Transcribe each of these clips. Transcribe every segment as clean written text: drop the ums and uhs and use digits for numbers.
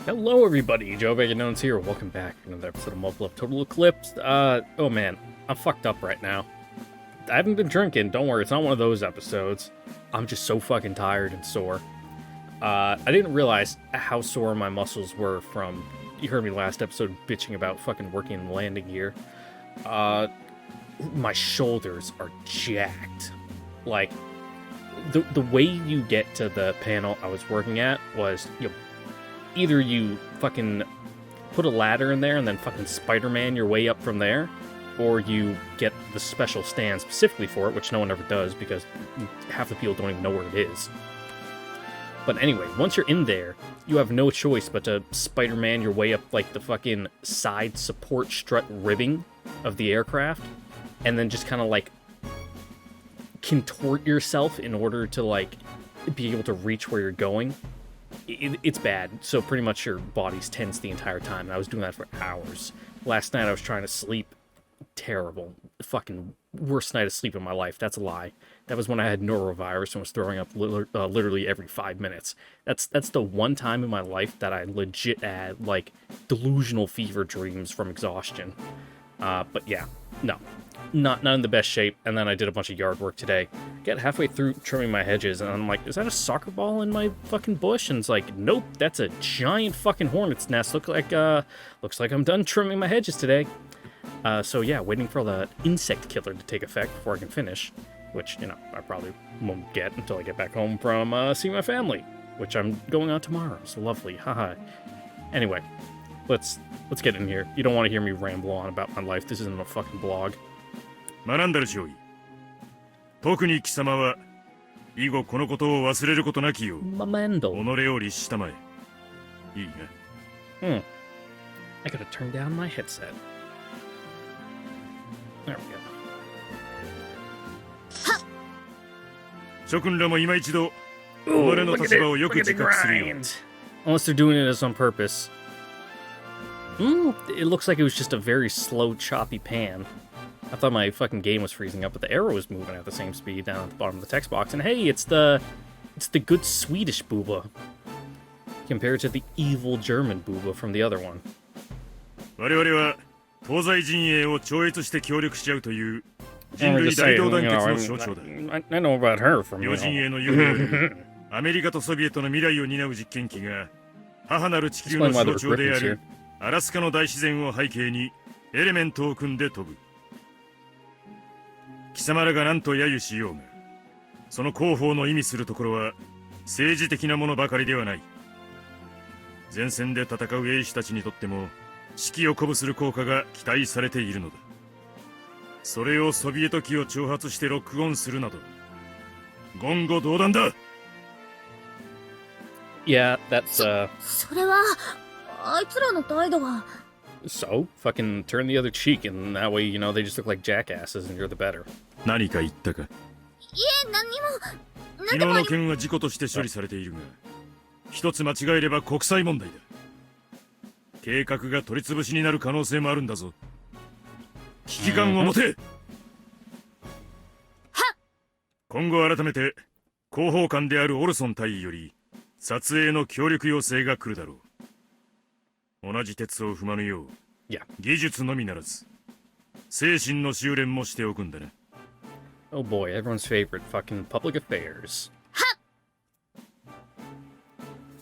Hello everybody, Joe Baganones here. Welcome back to another episode of MUV LUV Total Eclipse. Oh man, I'm fucked up right now. I haven't been drinking, don't worry, it's not one of those episodes. I'm just so fucking tired and sore. I didn't realize how sore my muscles were from, you heard me last episode bitching about fucking working in landing gear. My shoulders are jacked. Like, the way you get to the panel I was working at was, either you fucking put a ladder in there and then fucking Spider-Man your way up from there, or you get the special stand specifically for it, which no one ever does because half the people don't even know where it is. But anyway, once you're in there, you have no choice but to Spider-Man your way up like the fucking side support strut ribbing of the aircraft, and then just kind of like contort yourself in order to like be able to reach where you're going. It's bad, so pretty much your body's tense the entire time, and I was doing that for hours. Last night I was trying to sleep. Terrible. Fucking worst night of sleep in my life. That's a lie. That was when I had norovirus and was throwing up literally every 5 minutes. That's the one time in my life that I legit had, like, delusional fever dreams from exhaustion. But yeah, no. Not in the best shape, and then I did a bunch of yard work today. Get halfway through trimming my hedges, and I'm like, is that a soccer ball in my fucking bush? And it's like, nope, that's a giant fucking hornet's nest. Looks like I'm done trimming my hedges today. So yeah, waiting for the insect killer to take effect before I can finish, which, I probably won't get until I get back home from seeing my family, which I'm going on tomorrow, so lovely, haha. Anyway, let's get in here. You don't want to hear me ramble on about my life. This isn't a fucking blog. 学んだる少尉。特に貴様は以後このことを忘れることなきよう己を律したまえ。いいね。I gotta turn down my headset. There we go. 諸君らも今一度己の立場をよく自覚するよう。Unless they're doing it as on purpose. It looks like it was just a very slow, choppy pan. I thought my fucking game was freezing up, but the arrow was moving at the same speed down at the bottom of the text box. And hey, it's the good Swedish booba compared to the evil German booba from the other one. 我々は東西陣営を超越して協力しちゃうという人類大同団結の象徴だ。I know about her from 両陣営の有利アメリカとソビエトの未来を担う実験機が母なる地球の象徴であるアラスカの大自然を背景にエレメントを組んで飛ぶ。貴様らが何と揶揄しようが、その広報の意味するところは政治的なものばかりではない。前線で戦う兵士たちにとっても士気を鼓舞する効果が期待されているのだ。それをソビエト機を挑発してロックオンするなど言語道断だ。Yeah, that's それはあいつらの態度は So, fucking turn the other cheek, and that way, they just look like jackasses, and you're the better. 何か言ったか。いえ、何も。昨日の件は事故として処理されているが、一つ間違えれば国際問題だ。計画が取り潰しになる可能性もあるんだぞ。危機感を持て。今後改めて広報官であるオルソン大尉より撮影の協力要請が来るだろう。同じ鉄を踏まぬよう、技術のみならず、精神の修練もしておくんだな。Oh boy, everyone's favorite fucking public affairs.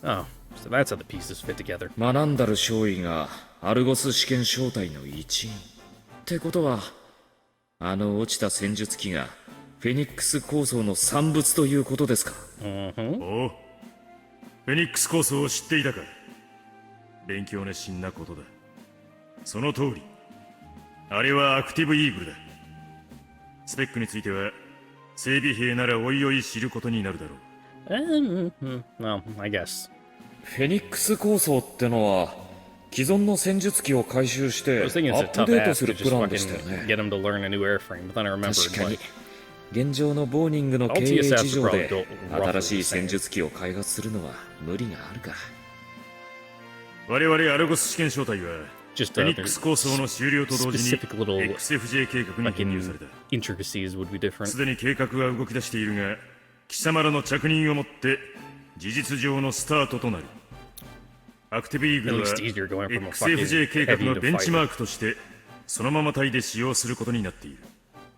Oh, so that's how the pieces fit together. 学んだる少尉がアルゴス試験小隊の一員。ってことは、あの落ちた戦術機がフェニックス構想の産物ということですか。おう、フェニックス構想を知っていたか。勉強熱心なことだ。その通り。あれはアクティブイーグルだ。スペックについては整備兵ならおいおい知ることになるだろう。Well, I guess. フェニックス構想ってのは既存の戦術機を回収してアップデートするプランでしたよね。Get him to learn a new airframe, but then I remembered. 確かに。現状のボーニングの経営事情で新しい戦術機を開発するのは無理があるか。我々アルゴス試験小隊はフェニックス構想の終了と同時に XFJ 計画に編入された。すでに計画は動き出しているが、貴様らの着任をもって事実上のスタートとなる。アクティブイーグルは At least easier going from a fucking XFJ 計画 heavy の to ベンチマー fighter. クとしてそのまま隊で使用することになっている。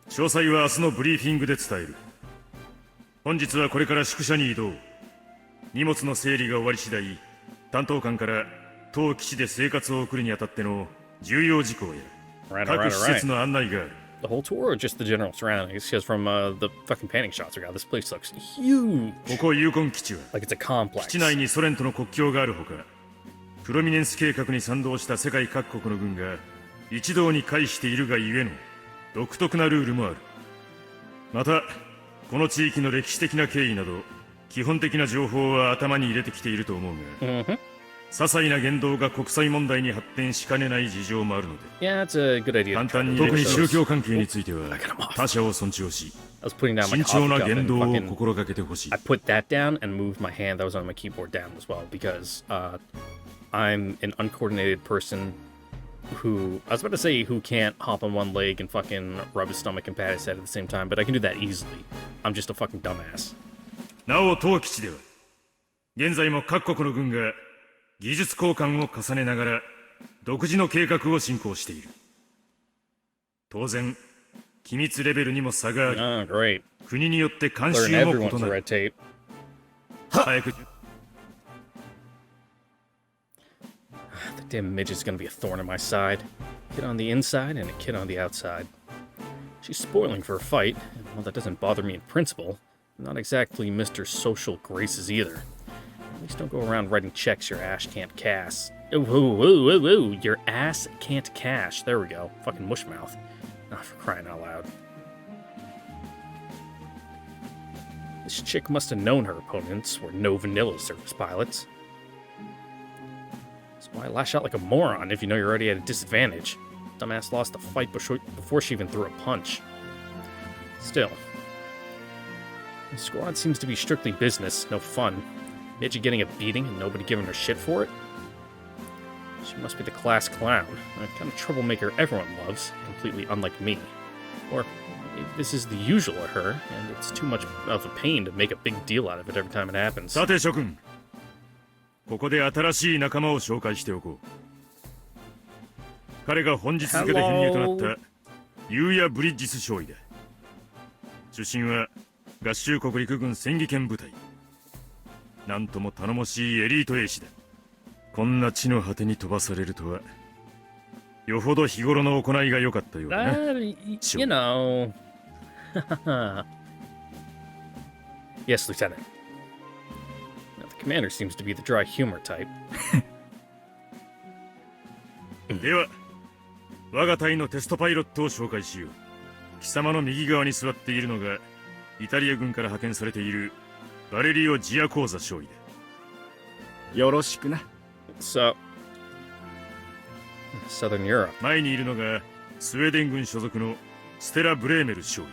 詳細は明日のブリーフィングで伝える。本日はこれから宿舎に移動。荷物の整理が終わり次第、担当官から当基地で生活を送るにあたっての重要事項や Right, 各 alright, 施設 alright. の案内がある。The whole tour or just the general surroundings? Because from the fucking painting shots I got, this place looks huge. ここユーコン基地は Like it's a complex. 基地内にソ連との国境があるほか、プロミネンス計画に賛同した世界各国の軍が一堂に会しているがゆえの独特なルールもある。またこの地域の歴史的な経緯など基本的な情報は頭に入れてきていると思うが、些細な言動が国際問題に発展しかねない事情もあるので、 Yeah, it's a good idea. 簡単に特に宗教関係については他者を尊重し、 I was putting down my 慎重 coffee な cup 言 and 動を fucking... 心がけてほしい I。put that down and moved my hand that was on my keyboard down as well because I'm an uncoordinated person who... I was about to say who can't hop on one leg and fucking rub his stomach and pat his head at the same time, but I can do that easily. I'm just a fucking dumbass. なお当基地では現在も各国の軍が技術交換を重ねながら独自の計画を進行している。当然機密レベルにも差があり、 Oh, great. 国によって監 Learn 修も everyone's 異な red る。 tape. 早く The damn midget's gonna be a thorn in my side. Kid on the inside and a kid on the outside. She's spoiling for a fight, and while that doesn't bother me in principle, I'm not exactly Mr. Social Graces either. At least don't go around writing checks your ass can't cash. Ooh, your ass can't cash. There we go. Fucking mushmouth. Ah, for crying out loud. This chick must have known her opponents were no vanilla service pilots. So why lash out like a moron if you know you're already at a disadvantage? Dumbass lost the fight before she even threw a punch. Still. The squad seems to be strictly business, no fun. Midget getting a beating and nobody giving her shit for it? She must be the class clown, a kind of troublemaker everyone loves, completely unlike me. Or maybe this is the usual of her, and it's too much of a pain to make a big deal out of it every time it happens. さて諸君、ここで新しい仲間を紹介しておこう。彼が本日付で編入となったユーヤ・ブリッジス少尉だ。出身は合衆国陸軍戦技研部隊。なんとも頼もしいエリート兵士だ。こんな地の果てに飛ばされるとは、よほど日頃の行いが良かったようだな。You know. Yes, Lieutenant. Now, the commander seems to be the dry humor type. では、我が隊のテストパイロットを紹介しよう。貴様の右側に座っているのが、イタリア軍から派遣されているバレリオ・ジアコーザ少尉だ。よろしくな。So, Southern Europe. 前にいるのがスウェーデン軍所属のステラ・ブレーメル少尉。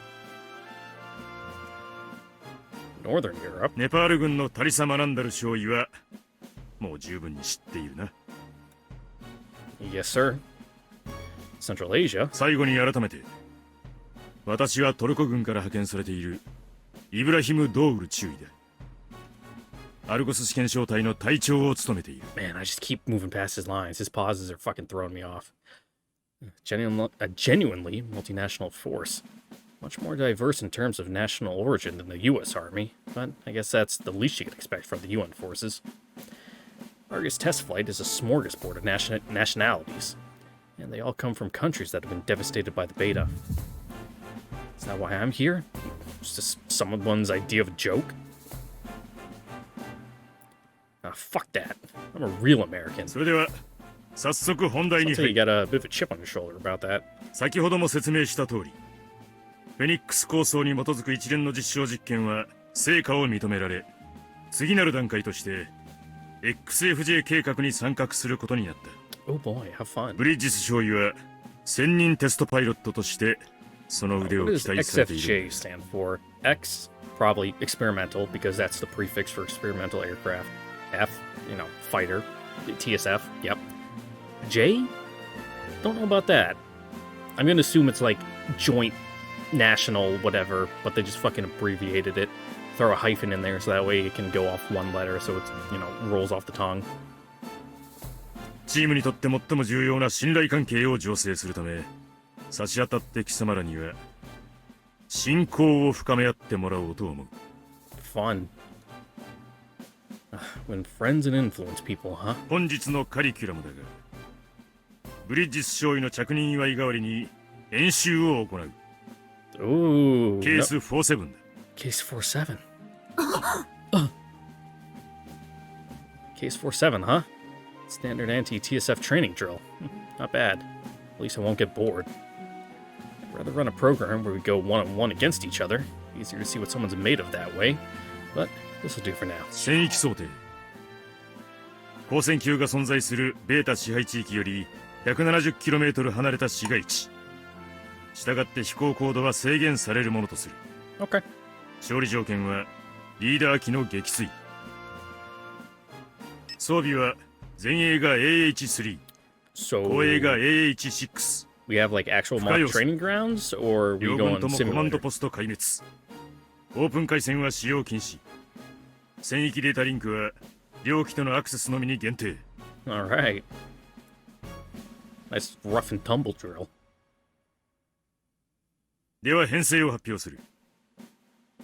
Northern Europe. ネパール軍のタリサ・マナンダル少尉はもう十分に知っているな。Yes, sir. Central Asia. 最後に改めて、私はトルコ軍から派遣されているイブラヒム・ドーウル中尉だ。アルゴス試験小隊の隊長を務めている。 Man, I just keep moving past his lines. His pauses are fucking throwing me off. A genuinely multinational force. Much more diverse in terms of national origin than the U.S. Army, but I guess that's the least you could expect from the UN forces. Argus test flight is a smorgasbord of nationalities, and they all come from countries that have been devastated by the beta. Is that why I'm here? It's just someone's idea of a joke? Ah, fuck that. I'm a real American. それでは早速本題に I'll tell 入 you る。 got a bit of a chip on your shoulder about that. 先ほども説明した通り、フェニックス構想に基づく一連の実証実験は成果を認められ、次なる段階として XFJ 計画に参画することになった。 Oh boy, have fun. ブリッジス少尉は専任テストパイロットとしてその腕を What 期 does 待されている。 XFJ stand for? X, probably experimental, because that's the prefix for experimental aircraft. F, fighter. TSF, yep. J? Don't know about that. I'm gonna assume it's like joint national whatever, but they just fucking abbreviated it. Throw a hyphen in there so that way it can go off one letter so it's, rolls off the tongue. チームにとって最も重要な信頼関係を醸成するため、差し当たって貴様らには信仰を深め合ってもらおうと思う。Fun. When friends and influence people, huh? 本日のカリキュラムだが、ブリッジス少尉の着任祝い代わりに演習を行う。Ooh. ケース47だ。Case 47. Case 47, huh? Standard anti-TSF training drill. Not bad. At least I won't get bored. I'd rather run a program where we go one-on-one against each other. Easier to see what someone's made of that way. But this'll do for now. 戦域想定。光線球が存在するベータ支配地域より 170km 離れた市街地。したがって飛行高度は制限されるものとする。Okay. 勝利条件はリーダー機の撃墜。装備は前衛が AH3、 So 後衛が AH6。 we have like actual mock training grounds, or we 両 go 軍 on ともコマンド simulator? ポスト壊滅。オープン回線は使用禁止。戦域データリンクは両機とのアクセスのみに限定。 All right. Nice rough and tumble drill. では編成を発表する。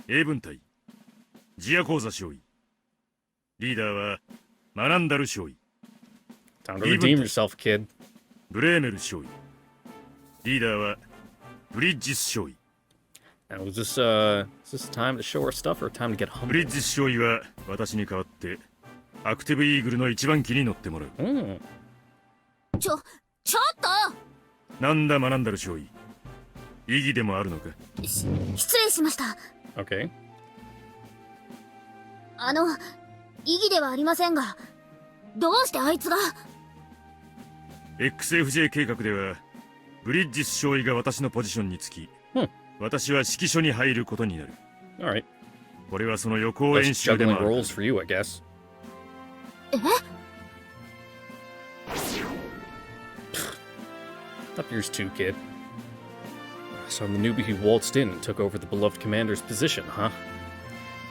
A 分隊ジアコーザ少尉。リーダーはマランダル少尉。 Time to redeem yourself, kid. ブレーメル少尉。リーダーはブリッジス少尉。 Now, is this a time to show our stuff or time to get ブリ humble? ッジス少尉は私に代わってアクティブイーグルの一番機に乗ってもらう。ちょっとなんだマランダル少尉。意義でもあるのか。失礼しました。 Okay. 意義ではありませんが、どうしてあいつが。 XFJ 計画ではブリッジス少尉が私のポジションにつき、私は指揮所に入ることになる。 All right. これはその予行演 Less 習でも juggling ある。 roles for you, I guess. Up yours too, kid. So I'm the newbie who waltzed in and took over the beloved commander's position, huh?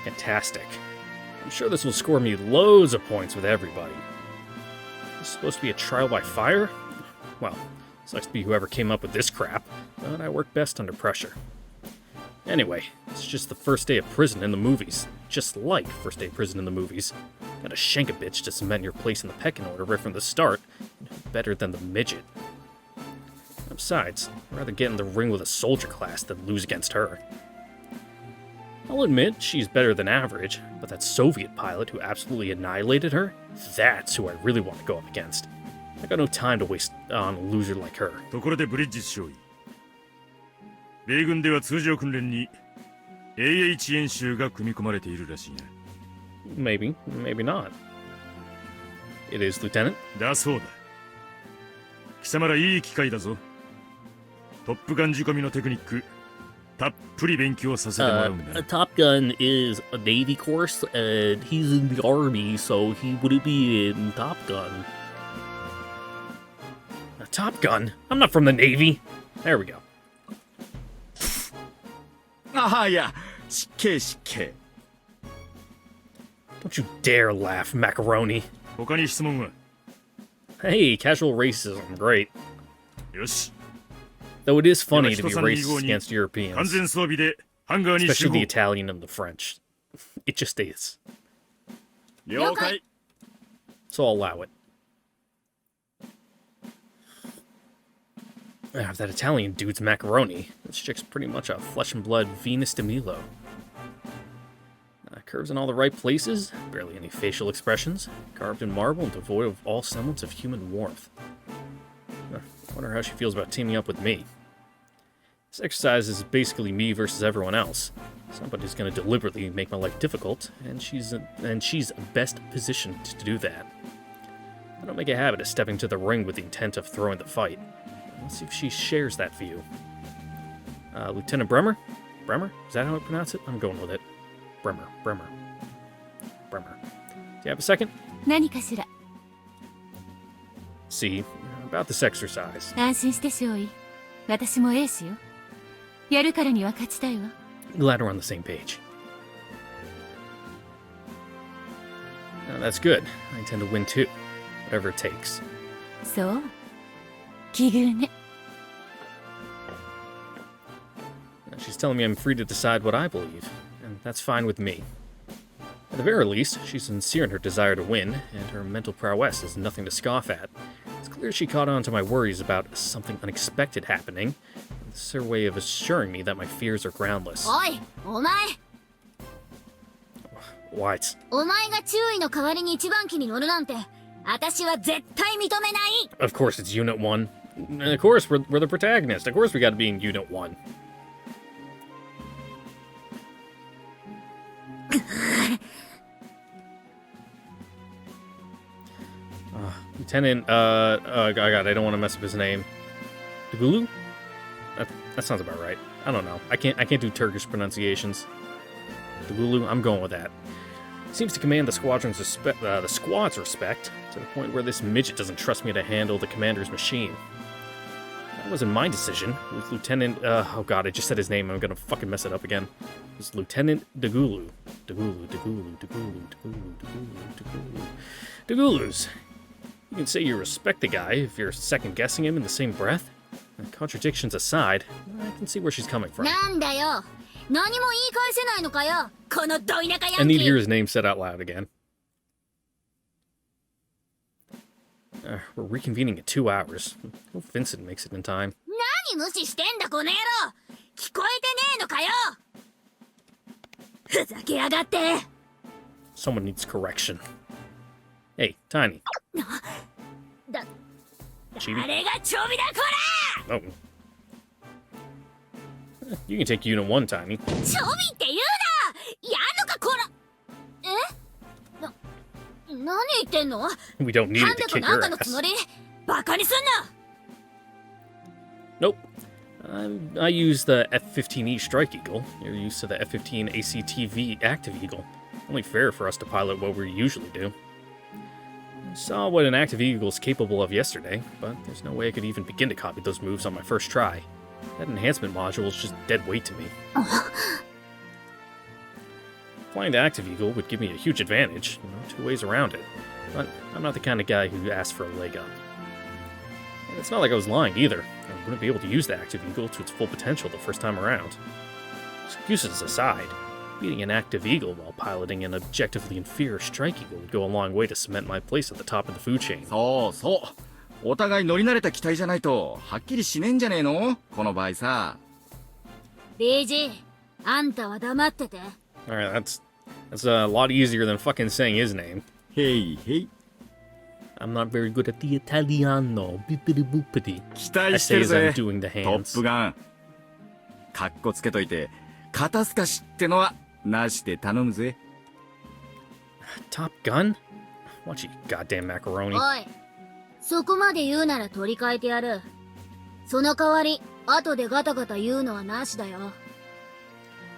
Fantastic. I'm sure this will score me loads of points with everybody. This is supposed to be a trial by fire? Well, sucks to be whoever came up with this crap, but I work best under pressure. Anyway, it's just the first day of prison in the movies. Just like first day of prison in the movies. Gotta shank a bitch to cement your place in the pecking order right from the start. Better than the midget. Besides, I'd rather get in the ring with a soldier class than lose against her. I'll admit she's better than average, but that Soviet pilot who absolutely annihilated her, that's who I really want to go up against. I got no time to waste on a loser like her. ところでブリッジス少尉。米軍では通常訓練に AH 演習が組み込まれているらしいな。Maybe, maybe not. It is, Lieutenant. だそうだ。貴様らいい機会だぞ。トップガン仕込みのテクニック、たっぷり勉強させてもらうんだ。Top Gun is a Navy course, and he's in the Army, so he wouldn't be in Top Gun. Top Gun? I'm not from the Navy. There we go. ああ、いや、失敬失敬。Don't you dare laugh, macaroni. 他に質問は？ Hey, casual racism, great. よし。 Though it is funny で to は be 人さん racist に完 against Europeans, 全装備でハンガーに集 especially 合 the。Italian and the French. It just is. 了解。 So I'll allow it. If that Italian dude's macaroni, this chick's pretty much a flesh and blood Venus de Milo. Curves in all the right places, barely any facial expressions, carved in marble and devoid of all semblance of human warmth. Wonder how she feels about teaming up with me. This exercise is basically me versus everyone else. Somebody's going to deliberately make my life difficult, and she's best positioned to do that. I don't make a habit of stepping to the ring with the intent of throwing the fight. Let's see if she shares that view. Lieutenant Bremer? Bremer? Is that how I pronounce it? I'm going with it. Bremer. Do you have a second? 何かしら。 See, about this exercise. 安心して少尉。私もエースよ。やるからには勝ちたいわ。 Glad we're on the same page. That's good. I intend to win too. Whatever it takes. そう。奇遇ね。 She's telling me I'm free to decide what I believe, and that's fine with me. At the very least, she's sincere in her desire to win, and her mental prowess is nothing to scoff at. It's clear she caught on to my worries about something unexpected happening. It's her way of assuring me that my fears are groundless. おいお前 What? お前が注意の代わりに一番機に乗るなんて私は絶対認めない Of course it's Unit 1. Of course we're the protagonist. Of course we gotta be in Unit 1. Lieutenant, oh god, I don't want to mess up his name. Degulu? That sounds about right. I don't know. I can't do Turkish pronunciations. Degulu, I'm going with that. Seems to command the squad's respect to the point where this midget doesn't trust me to handle the commander's machine. That wasn't my decision. It was Lieutenant, oh god, I just said his name. I'm gonna fucking mess it up again. It was Lieutenant Degulu. Degulu's. You can say you respect the guy if you're second-guessing him in the same breath. And contradictions aside, I can see where she's coming from. なんだよ何も言い返せないのかよこのど田舎ヤ I ン need キ to hear ー his name said out loud again. We're reconvening in 2 hours. Hope Vincent makes it in time. 何無視してんだこの野郎聞こえてねえのかよふざけやがって Someone needs correction. Hey, Tiny. だ Chibi. あれがちょびだこ Oh. You can take Unit 1, Tiny. らちょびって言うなやんのかこらえ何言ってんの We don't need ハン it to デと kick なん your かのつ ass. もりバカにすんな Nope. I use the F-15E Strike Eagle. You're used to the F-15 ACTV Active Eagle. Only fair for us to pilot what we usually do. I saw what an Active Eagle is capable of yesterday, but there's no way I could even begin to copy those moves on my first try. That enhancement module is just dead weight to me. Flying the Active Eagle would give me a huge advantage, 2 ways around it. But I'm not the kind of guy who asks for a leg up. And it's not like I was lying either. I wouldn't be able to use the Active Eagle to its full potential the first time around. Excuses aside, beating an Active Eagle while piloting an objectively inferior Strike Eagle would go a long way to cement my place at the top of the food chain. そうそうお互い乗り慣れた機体じゃないとはっきりしねえんじゃねえのこの場合さ BG あんたは黙ってて Alright, that's a lot easier than fucking saying his name. へいへい I'm not very good at the Italiano. Bippity boopity. 期 I 待し say てる as I'm ぜ doing the トッ hands. プガンかっこつけといて肩透かしってのはなしで頼むぜ Top Gun? Watch you goddamn macaroni. おいそこまで言うなら取り替えてやるその代わり後でガタガタ言うのはなしだよ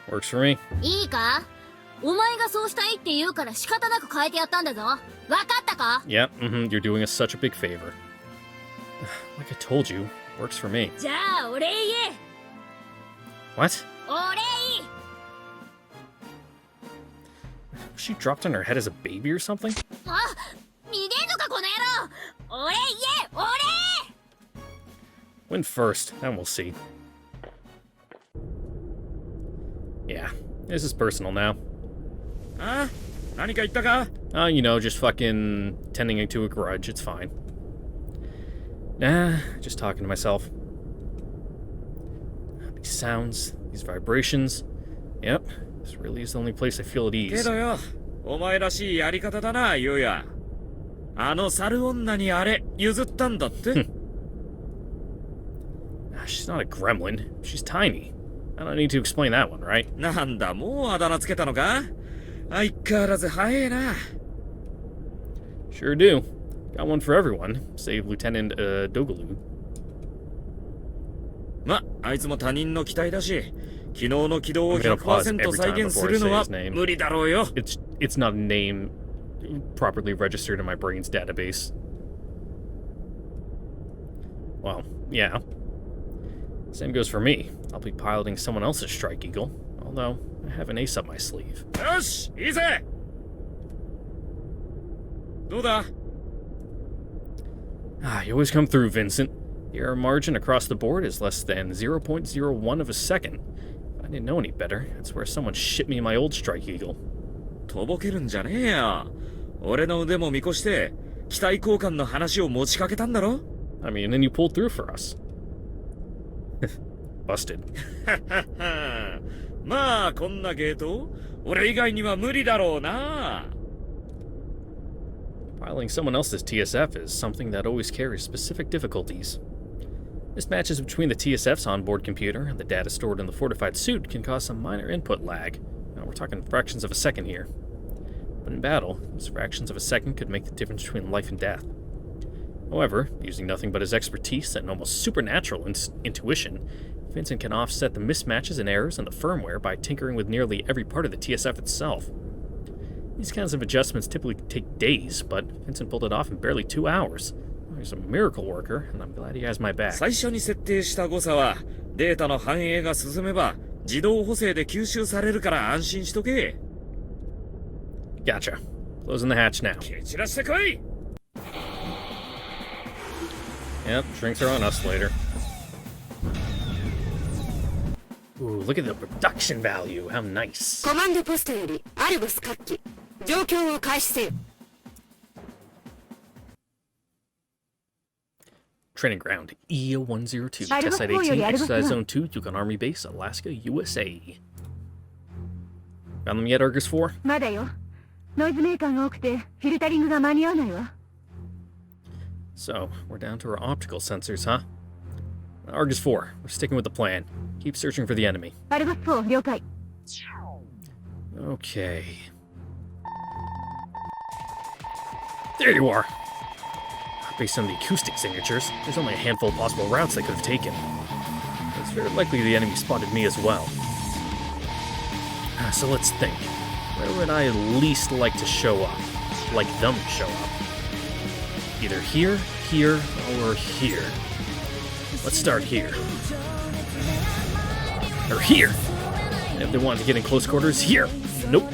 Works for me. いいかお前がそうしたいって言うから仕方なく変えてやったんだぞわかったか Yep, you're doing us such a big favor. Like I told you, works for me. じゃあお礼言え What? お礼 Was she dropped on her head as a baby or something? あ逃げんのかこの野郎お礼言えお礼 Win first, then we'll see. Yeah, this is personal now. あ何か言ったか Just fucking tending to a grudge, it's fine. Nah, just talking to myself. These sounds, these vibrations. Yep, this really is the only place I feel at け ease. どよお前らしいやり方だなユウヤあの猿女にあれ譲ったんだって She's not a gremlin, she's tiny. I don't need to explain that one, right? なんだもうあだ名つけたのか相変わらず早えな Sure do. Got one for everyone, save Lieutenant, Dogaloo. まあいつも他人の期待だし昨日の軌道を I'm gonna pause 100% every 再 time 現す before I るの say は his name. 無理だろうよ It's not a name properly registered in my brain's database. Well, yeah. Same goes for me. I'll be piloting someone else's Strike Eagle, although I have an ace up my sleeve. よしいいぜどうだ You always come through, Vincent. The error margin across the board is less than 0.01 of a second. If I didn't know any better, I'd swear someone shit me my old Strike Eagle. とぼけるんじゃねえよ。俺の腕も見越して、機体交換の話を持ちかけたんだろ I mean, and then you pulled through for us. Busted. まあ、こんなゲート、俺以外には無理だろうな。Piloting someone else's TSF is something that always carries specific difficulties. Mismatches between the TSF's onboard computer and the data stored in the fortified suit can cause some minor input lag. Now, we're talking fractions of a second here. But in battle, those fractions of a second could make the difference between life and death. However, using nothing but his expertise and almost supernatural intuition, Vincent can offset the mismatches and errors in the firmware by tinkering with nearly every part of the TSF itself. These kinds of adjustments typically take days, but Vincent pulled it off in barely 2 hours. He's a miracle worker, and I'm glad he has my back. 最初に設定した誤差は、データの反映が進めば、自動補正で吸収されるから安心しとけ。Gotcha. Closing the hatch now. 蹴散らしてこい Yep, drinks are on us later. Ooh, look at the production value. How nice. コマンドポストよりアルゴス各機状況を開始せよ。Training ground E102, test site 18, exercise zone 2, Yukon Army Base, Alaska, USA. Found them yet, Argus 4? まだよ。ノイズメーカーが多くてフィルタリングが間に合わないわ。So, we're down to our optical sensors, huh? Argus 4, we're sticking with the plan. Keep searching for the enemy. アルゴス4了解。Okay. There you are! Based on the acoustic signatures, there's only a handful of possible routes they could have taken. It's very likely the enemy spotted me as well. So let's think. Where would I least like to show up? Like them to show up? Either here, here, or here. Let's start here. Or here! And if they wanted to get in close quarters, here! Nope.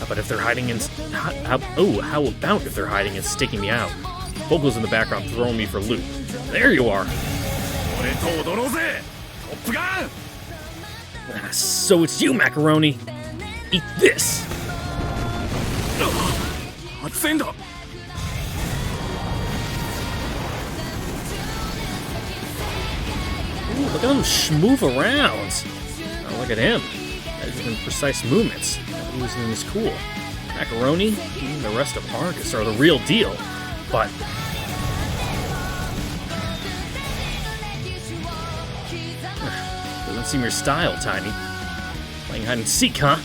How about if they're hiding in... how about if they're hiding and staking me out? Vogel's in the background throwing me for loot. There you are! So it's you, Macaroni! Eat this! Ooh, look at him move around! Oh, look at him. He's doing precise movements. Using him is cool. Macaroni and the rest of Argus are the real deal, but... Doesn't seem your style, Tiny. Playing hide and seek, huh?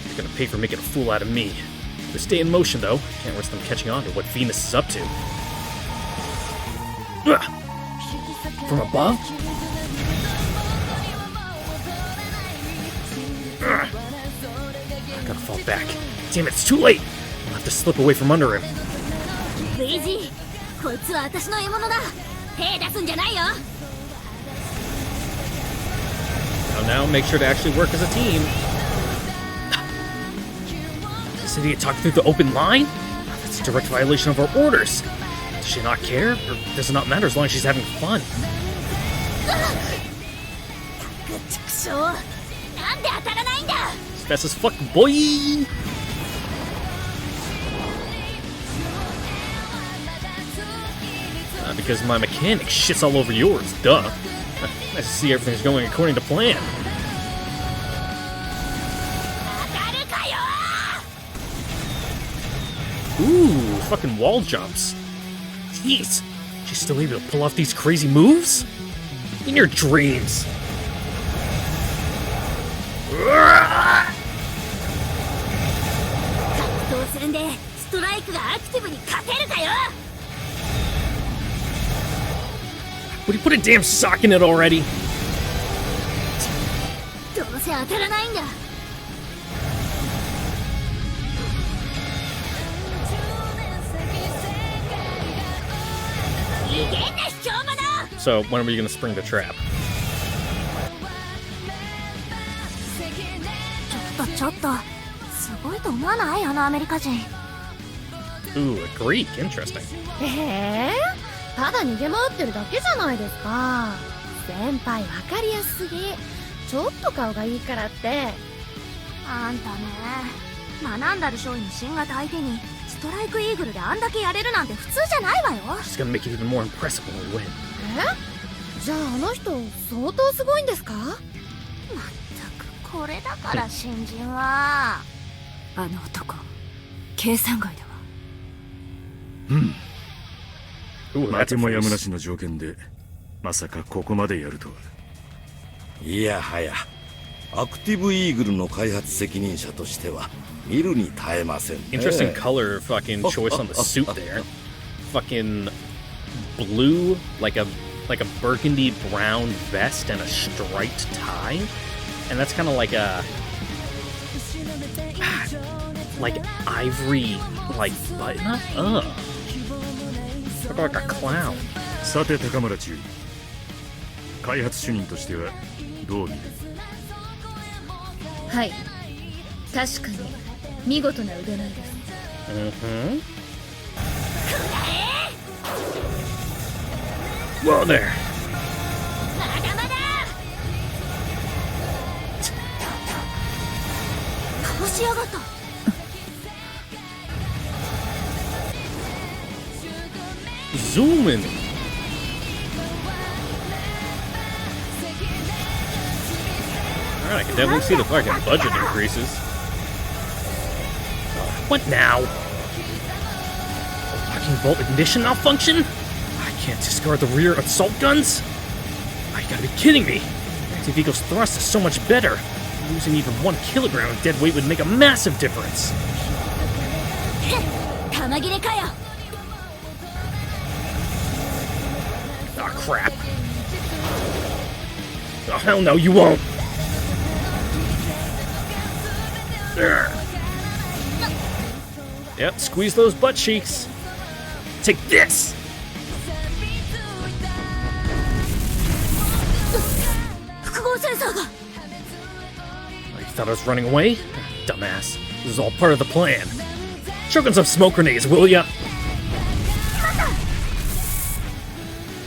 You're gonna pay for making a fool out of me. They stay in motion, though. Can't risk them catching on to what Venus is up to. Ugh. From above? Ugh. I gotta fall back. Damn it, it's too late! I'll have to slip away from under him. ルイージ、こいつは私の獲物だ。手出すんじゃないよ。Now, make sure to actually work as a team. This idiot talking through the open line? That's a direct violation of our orders. Does she not care? Or does it not matter as long as she's having fun? 畜生、なんで当たらないんだ。 It's fast as fuck, boy! Because my mechanic shits all over yours, duh. Nice to see everything's going according to plan. Ooh, fucking wall jumps. Jeez, she's still able to pull off these crazy moves? In your dreams. 格闘戦でストライクがアクティブに勝てるかよ。 Would you put a damn sock in it already? どうせ当たらないんだ。 So, when are we gonna spring the trap? ちょっと、すごいと思わないあのアメリカ人。Ooh, a Greek. Interesting. ただ逃げ回ってるだけじゃないですか。先輩わかりやすすぎ。ちょっと顔がいいからって。あんたね、学んだる少尉の新型相手にストライクイーグルであんだけやれるなんて普通じゃないわよ。 It's gonna make it even more impressive when we win. じゃああの人相当すごいんですか？まったくこれだから新人は。あの男計算外だわ。Ooh, 負 that's け a もやむな face. しの条件でまさかここまでやるとは。いやはやアクティブイーグルの開発責任者としては見るに耐えませんね。 Interesting color fucking choice on the suit there. Fucking blue, like a burgundy brown vest and a striped tie. And that's kind of like a like ivory like button up. Ugh. Look like a clown. さて高村中尉、開発主任としてはどう見る？はい、確かに見事な腕前です。Mm-hmm. Whoa there. 倒しやがった。Zooming. Alright, I can definitely see the fucking budget increases. What now? Locking bolt ignition malfunction? I can't discard the rear assault guns? Oh, you gotta be kidding me! Anti-vehicle's thrust is so much better. Losing even 1 kilogram of dead weight would make a massive difference. 玉切れかよ。 Ah, crap. Oh, hell no, you won't! There. Yep, squeeze those butt cheeks. Take this! Oh, you thought I was running away? Dumbass. This is all part of the plan. Choke on some smoke grenades, will ya?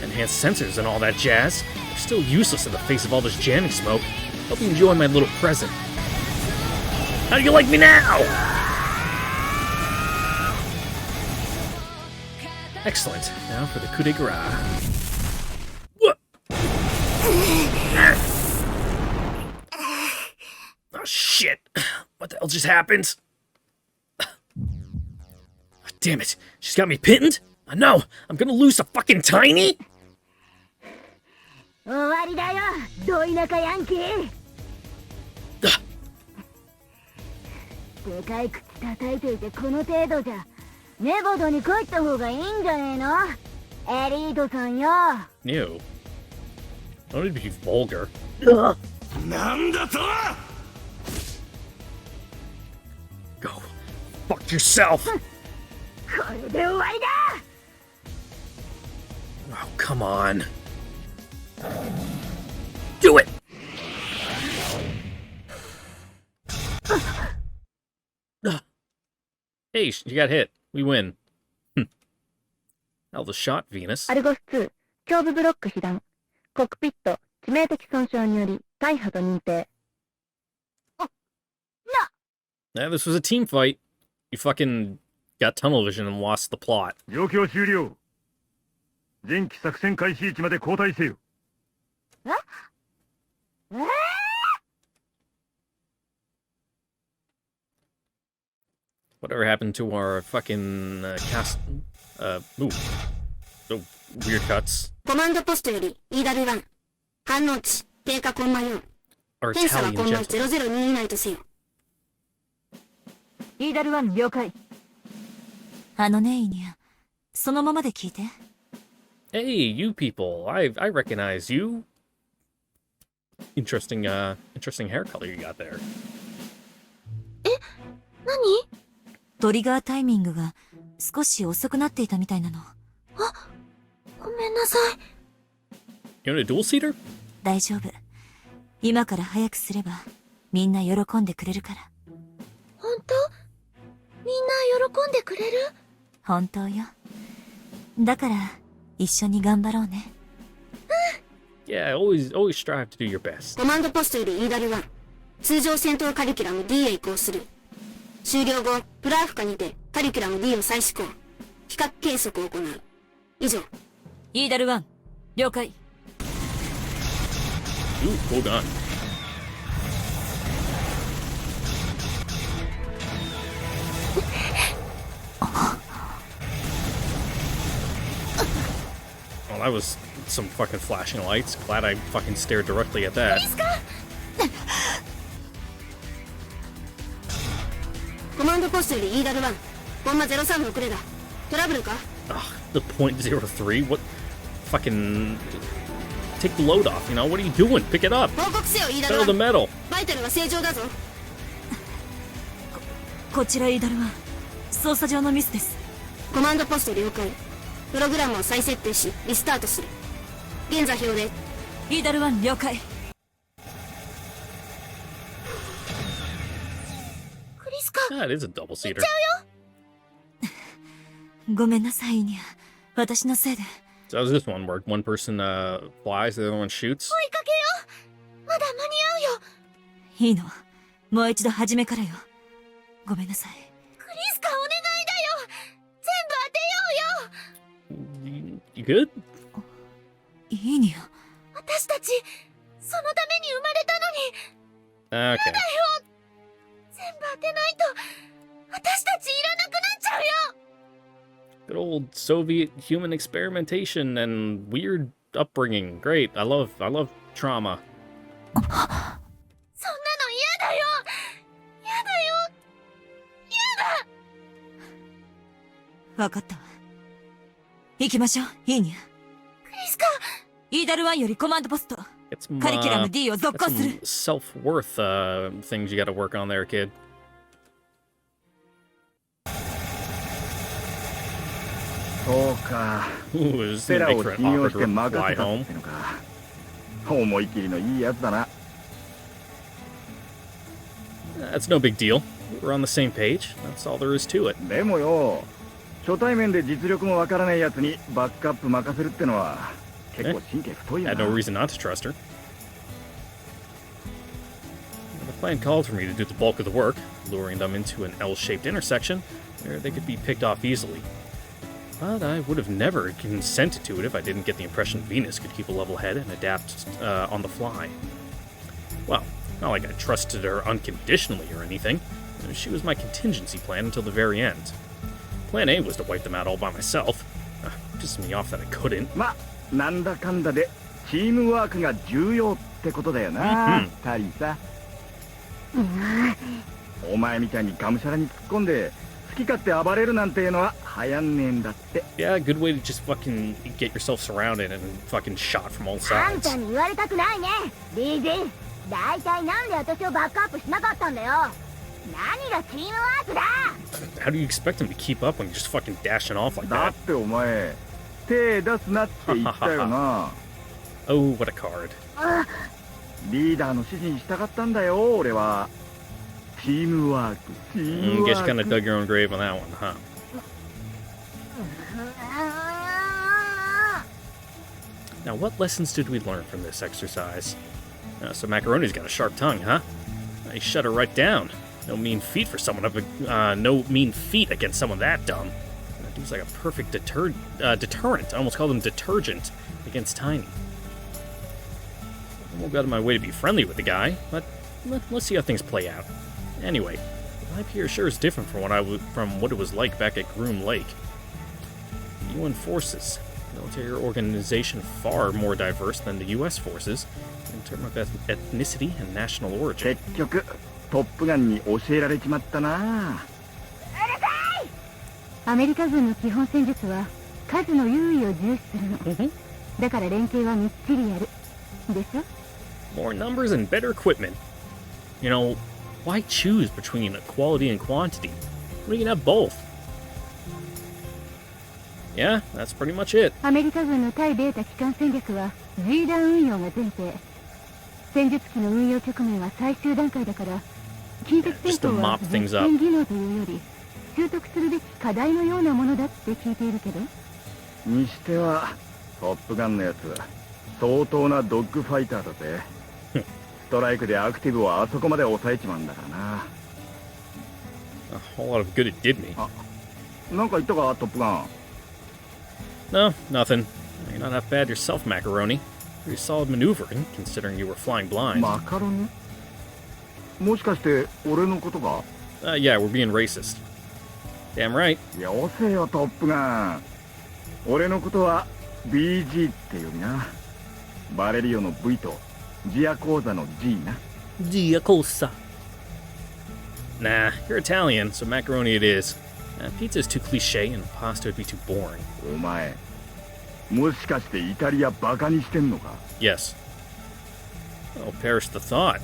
Enhanced sensors and all that jazz. They're still useless in the face of all this jamming smoke. Hope you enjoy my little present. How do you like me now? Excellent. Now for the coup de grace. What? Oh shit. What the hell just happened? Damn it. She's got me pinned? No, I'm gonna lose to fucking Tiny? 終わりだよ、ど田舎ヤンキー。でかい口叩いていてこの程度じゃ、ネボドに帰った方がいいんじゃねえの？エリートさんよ。Ew. Don't need to be vulgar. なんだとGo. Fuck yourself! これで終わりだ。 Oh, come on. Do it! Hey, you got hit. We win. Hell of a shot, Venus. アルゴス2、胸部ブロック被弾。コックピット、致命的損傷により、大破と認定。Yeah, this was a team fight. You fucking got tunnel vision and lost the plot. 状況終了。前期作戦開始位置まで交代せよ。Whatever happened to our fucking cast? Ooh. So weird cuts. コマンドポストより EW1 反応値低下コンマ4 Our 検査は Italian コンマ gentleman. 002以内とせよ。イーダル1了解。あのね、イニア。そのままで聞いて。Hey, you people. I recognize you. Interesting hair color you got there. 何？トリガータイミングが少し遅くなっていたみたいなの。ごめんなさい。 You want a dual seater? 大丈夫。今から早くすればみんな喜んでくれるから。本当？みんな喜んでくれる？本当よ。だから一緒に頑張ろうね。Yeah, always strive to do your best. コマンドポストよりイーダル1、通常戦闘カリキュラム D へ移行する。終了後、プラーフカにてカリキュラム D を再試行。比較計測を行う。以上。イーダル1、了解。Ooh, cool gun. Well, that was some fucking flashing lights. Glad I fucking stared directly at that. コマンドポストよりイーダル1、コンマ03の遅れだ。トラブルか？ Ugh, the .03? What? Fucking... Take the load off, you know? What are you doing? Pick it up! 報告せよイーダル Pedal the 1。 metal! バイタルは正常だぞ。こちらイーダル1、操作上のミスです。コマンドポスト了解。プログラムを再設定し、リスタートする。現座表で。イーダル1、了解。クリスカ、 Ah, it is a double seater. ごめんなさい、イニア。私のせいで。 So how's this one work? One person flies, the other one shoots? 追いかけよう。まだ間に合うよ。いいの。もう一度初めからよ。ごめんなさい。クリスカ、お願いだよ。全部当てようよ。 You good? いいにゃ。私たち、そのために生まれたのに。 Okay. 全部当てないと、私たちいらなくなっちゃうよ。 Good old Soviet human experimentation and weird upbringing. Great. I love trauma. そんなの嫌だよ。嫌だよ。嫌だ。わかったわ。行きましょう、いいにゃ。クリスカ、イーダル1よりコマンドポスト。 Get some, カリキュラム D を got 続行する。 some self-worth things you gotta work on there, kid. そうか。 Ooh, this ステ is ラ gonna を make for 信 an 用 awkward して任 fly せたっ home. てのか。思い切りのいいやつだな。That's no big deal. We're on the same page. That's all there is to it. でもよ、初対面で実力もわからないやつにバックアップ任せるってのは結構神経太いよ Had な。 no reason not to trust her. The plan called for me to do the bulk of the work, luring them into an L-shaped intersection where they could be picked off easily. But I would have never consented to it if I didn't get the impression Venus could keep a level head and adapt on the fly. Well, not like I trusted her unconditionally or anything. She was my contingency plan until the very end. Plan A was to wipe them out all by myself. Pissed me off that I couldn't. ま、なんだかんだでチームワークが重要ってことだよな、タリーさ。お前みたいにがむしゃらに突っ込んで好き勝手暴れるなんていうのは流行んねえんだって。 Yeah, good way to just fucking get yourself surrounded and fucking shot from all あん sides. たに言われたくないね、リーゼン。大体なんで私をバックアップしなかったんだよ。何がチームワークだ。 How do you expect him to keep up when you're just fucking dashing off like だっ that? てお前手出すなって言ったよな。 Oh, what a card. リーダーの指示に従ったんだよ俺は。チームワーク、チームワ Guess you kind ー of ク。 dug your own grave on that one, huh? Now, what lessons did we learn from this exercise? So Macaroni's got a sharp tongue, huh? He shut her right down. No mean feat for someone no mean feat against someone that dumb. That dude's like a perfect deterrent. I almost called him detergent against Tiny. I won't go out of my way to be friendly with the guy, but let's see how things play out. Anyway, life here sure is different from what it was like back at Groom Lake. UN forces, military organization far more diverse than the U.S. forces in terms of ethnicity and national origin. 結局トップガンに教えられちまったな。アメリカ軍の基本戦術は数の優位を重視するの。だから連携はみっちりやる。でしょ？ More numbers and better equipment. You know, why choose between quality and quantity? We can have both. Yeah, that's pretty much it. アメリカ軍の対ベータ機関戦略は G 弾運用が前提。戦術機の運用局面は最終段階だから、近接戦闘は前線技能というより習得するべき課題のようなものだって聞いているけど。にしてはトップガンのやつ相当なドッグファイターだぜ。ストライクでアクティブをあそこまで抑えちまうんだからな。A whole lot of good it did me. なんか言ったかトップガン。 No, nothing. You're not that bad yourself, Macaroni. Pretty solid maneuvering, considering you were flying blind. マカロニ？もしかして俺のことか？ Yeah, we're being racist. Damn right. よせよトップガン。俺のことは BG って呼びな。バレリオの V とジアコーザの G な。Dia cosa. Nah, you're Italian, so macaroni it is. Pizza is too cliche, and pasta would be too boring. お前、もしかしてイタリアバカにしてんのか？ Yes. Oh, perish the thought.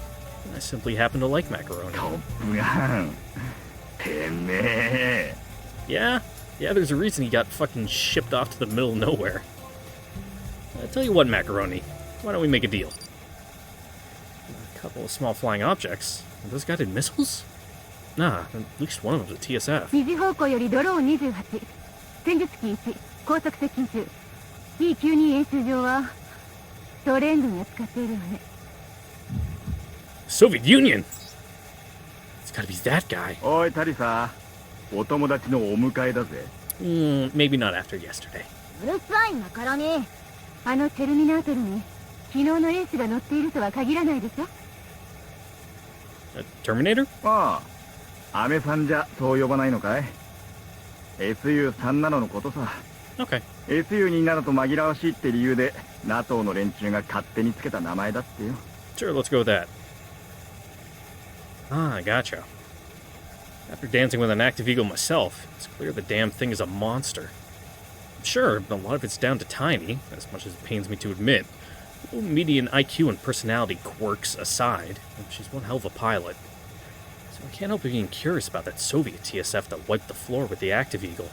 I simply happen to like macaroni. トップガン。てめえ。Yeah, there's a reason he got fucking shipped off to the middle of nowhere. Tell you what, Macaroni, why don't we make a deal? A couple of small flying objects. Are those guided missiles? Nah, at least one of them's a TSF. 二次方向よりドローン28、戦術機1、高速接近中。E92演習場はソ連軍が使っているわね。Soviet Union! It's gotta be that guy. おいタリサ、お友達のお迎えだぜ。Maybe not after yesterday. うるさいマカロニ。あのテルミナートルに昨日のエースが乗っているとは限らないでしょ。Terminator? ああ、アメさんじゃそう呼ばないのかい？ SU37 のことさ。Okay. SU27 と紛らわしいって理由で NATO の連中が勝手につけた名前だってよ。 Sure, let's go with that. Ah, gotcha. After dancing with an active eagle myself, it's clear the damn thing is a monster. Sure, a lot of it's down to Tiny, as much as it pains me to admit. Median IQ and personality quirks aside, she's one hell of a pilot. So I can't help but being curious about that Soviet TSF that wiped the floor with the active eagle.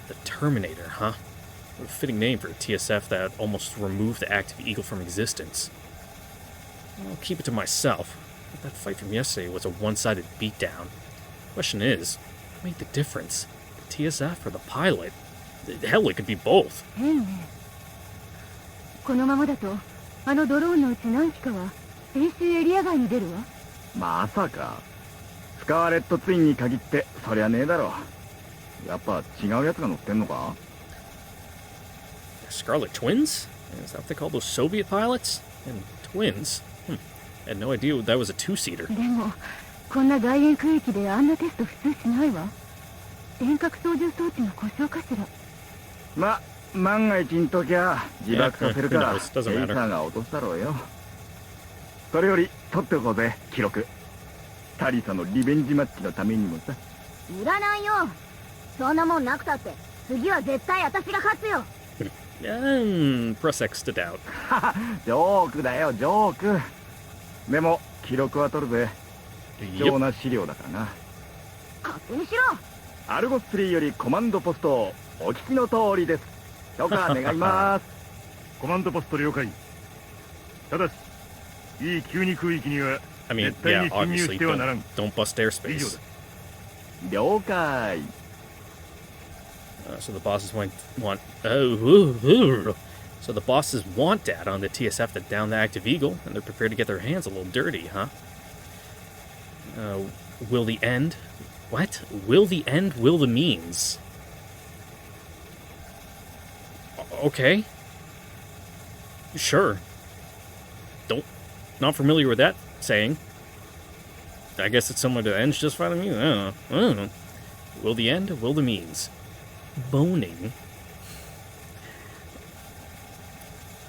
The Terminator, huh? What a fitting name for a TSF that almost removed the active eagle from existence. I'll keep it to myself, but that fight from yesterday was a one-sided beatdown. Question is, what made the difference? The TSF or the pilot? Hell, it could be both. 変ね。このままだとあのドローンのうち何機かは演習エリア外に出るわ。まさかスカーレットツインに限ってそりゃねえだろ。やっぱ違うやつが乗ってんのか？ Scarlet Twins? Is that what they call those Soviet pilots? And twins? I had no idea that was a two-seater. でもこんな外縁区域であんなテスト普通しないわ。遠隔操縦装置の故障かしら。万が一にときゃ自爆させるからエイ Who knows? サ Doesn't matter. ーが落とすだろうよ。それより取っておこうぜ記録。タリサのリベンジマッチのためにもさ。いらないよ。そんなもんなくたって次は絶対私が勝つよ。Press X to doubt. ジョークだよジョーク。でも記録は取るぜ。貴重な資料だからな。勝手にしろ。アルゴス3よりコマンドポストお聞きの通りです。許可願います。コマンドポスト了解。ただし E92 区域には I mean, 絶対 yeah, に侵入 obviously, してはならん。 don't bust 以上 airspace. だ。了解。So the bosses So the bosses want data on the TSF that downed the active eagle, and they're prepared to get their hands a little dirty, huh? Will the end? What? Will the end will the means? Okay. Sure. Not familiar with that saying. I guess it's similar to the ends just fine to me. I don't know. Will the end, will the means? Boning.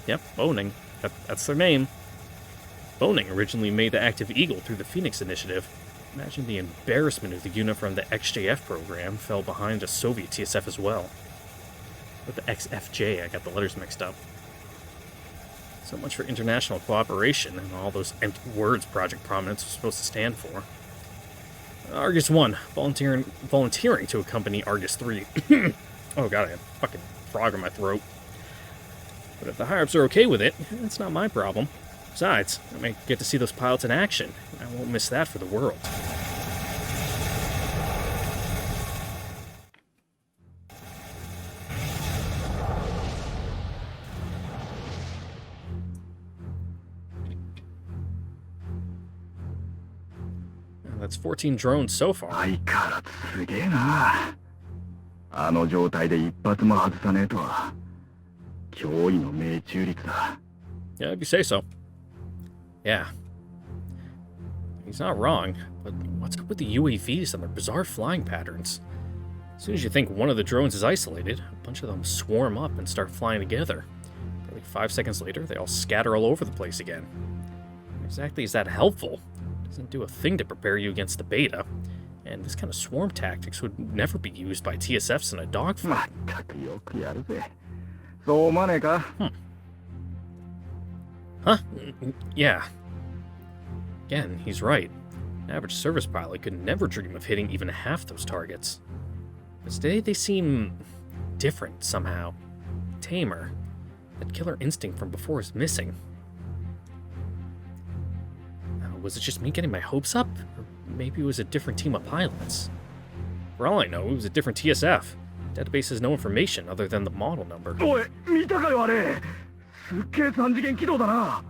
Yep, Boning. That's their name. Boning originally made the active eagle through the Phoenix Initiative. Imagine the embarrassment if the unit from the XJF program fell behind a Soviet TSF as well. With the XFJ, I got the letters mixed up. So much for international cooperation and all those empty words Project Prominence was supposed to stand for. Argus 1, volunteering to accompany Argus 3. Oh god, I had a fucking frog in my throat. But if the higher-ups are okay with it, that's not my problem. Besides, I may get to see those pilots in action. I won't miss that for the world. That's 14 drones so far. 相変わらずすげえな。あの状態で一発も外さねえとは驚異の命中率だ。 Yeah, if you say so. Yeah. He's not wrong, but what's up with the UAVs and their bizarre flying patterns? As soon as you think one of the drones is isolated, a bunch of them swarm up and start flying together. Barely 5 seconds later, they all scatter all over the place again. Exactly is that helpful? It doesn't do a thing to prepare you against the beta, and this kind of swarm tactics would never be used by TSFs in a dogfight. まったくよくやるぜ。そう思わねえか？ Huh? Yeah. Again, he's right. An average service pilot could never dream of hitting even half those targets. But today they seem different somehow. Tamer. That killer instinct from before is missing. Was it just me getting my hopes up? Or maybe it was a different team of pilots? For all I know, it was a different TSF. Database has no information other than the model number. おい、見たかよあれ。すっげえ三次元起動だな。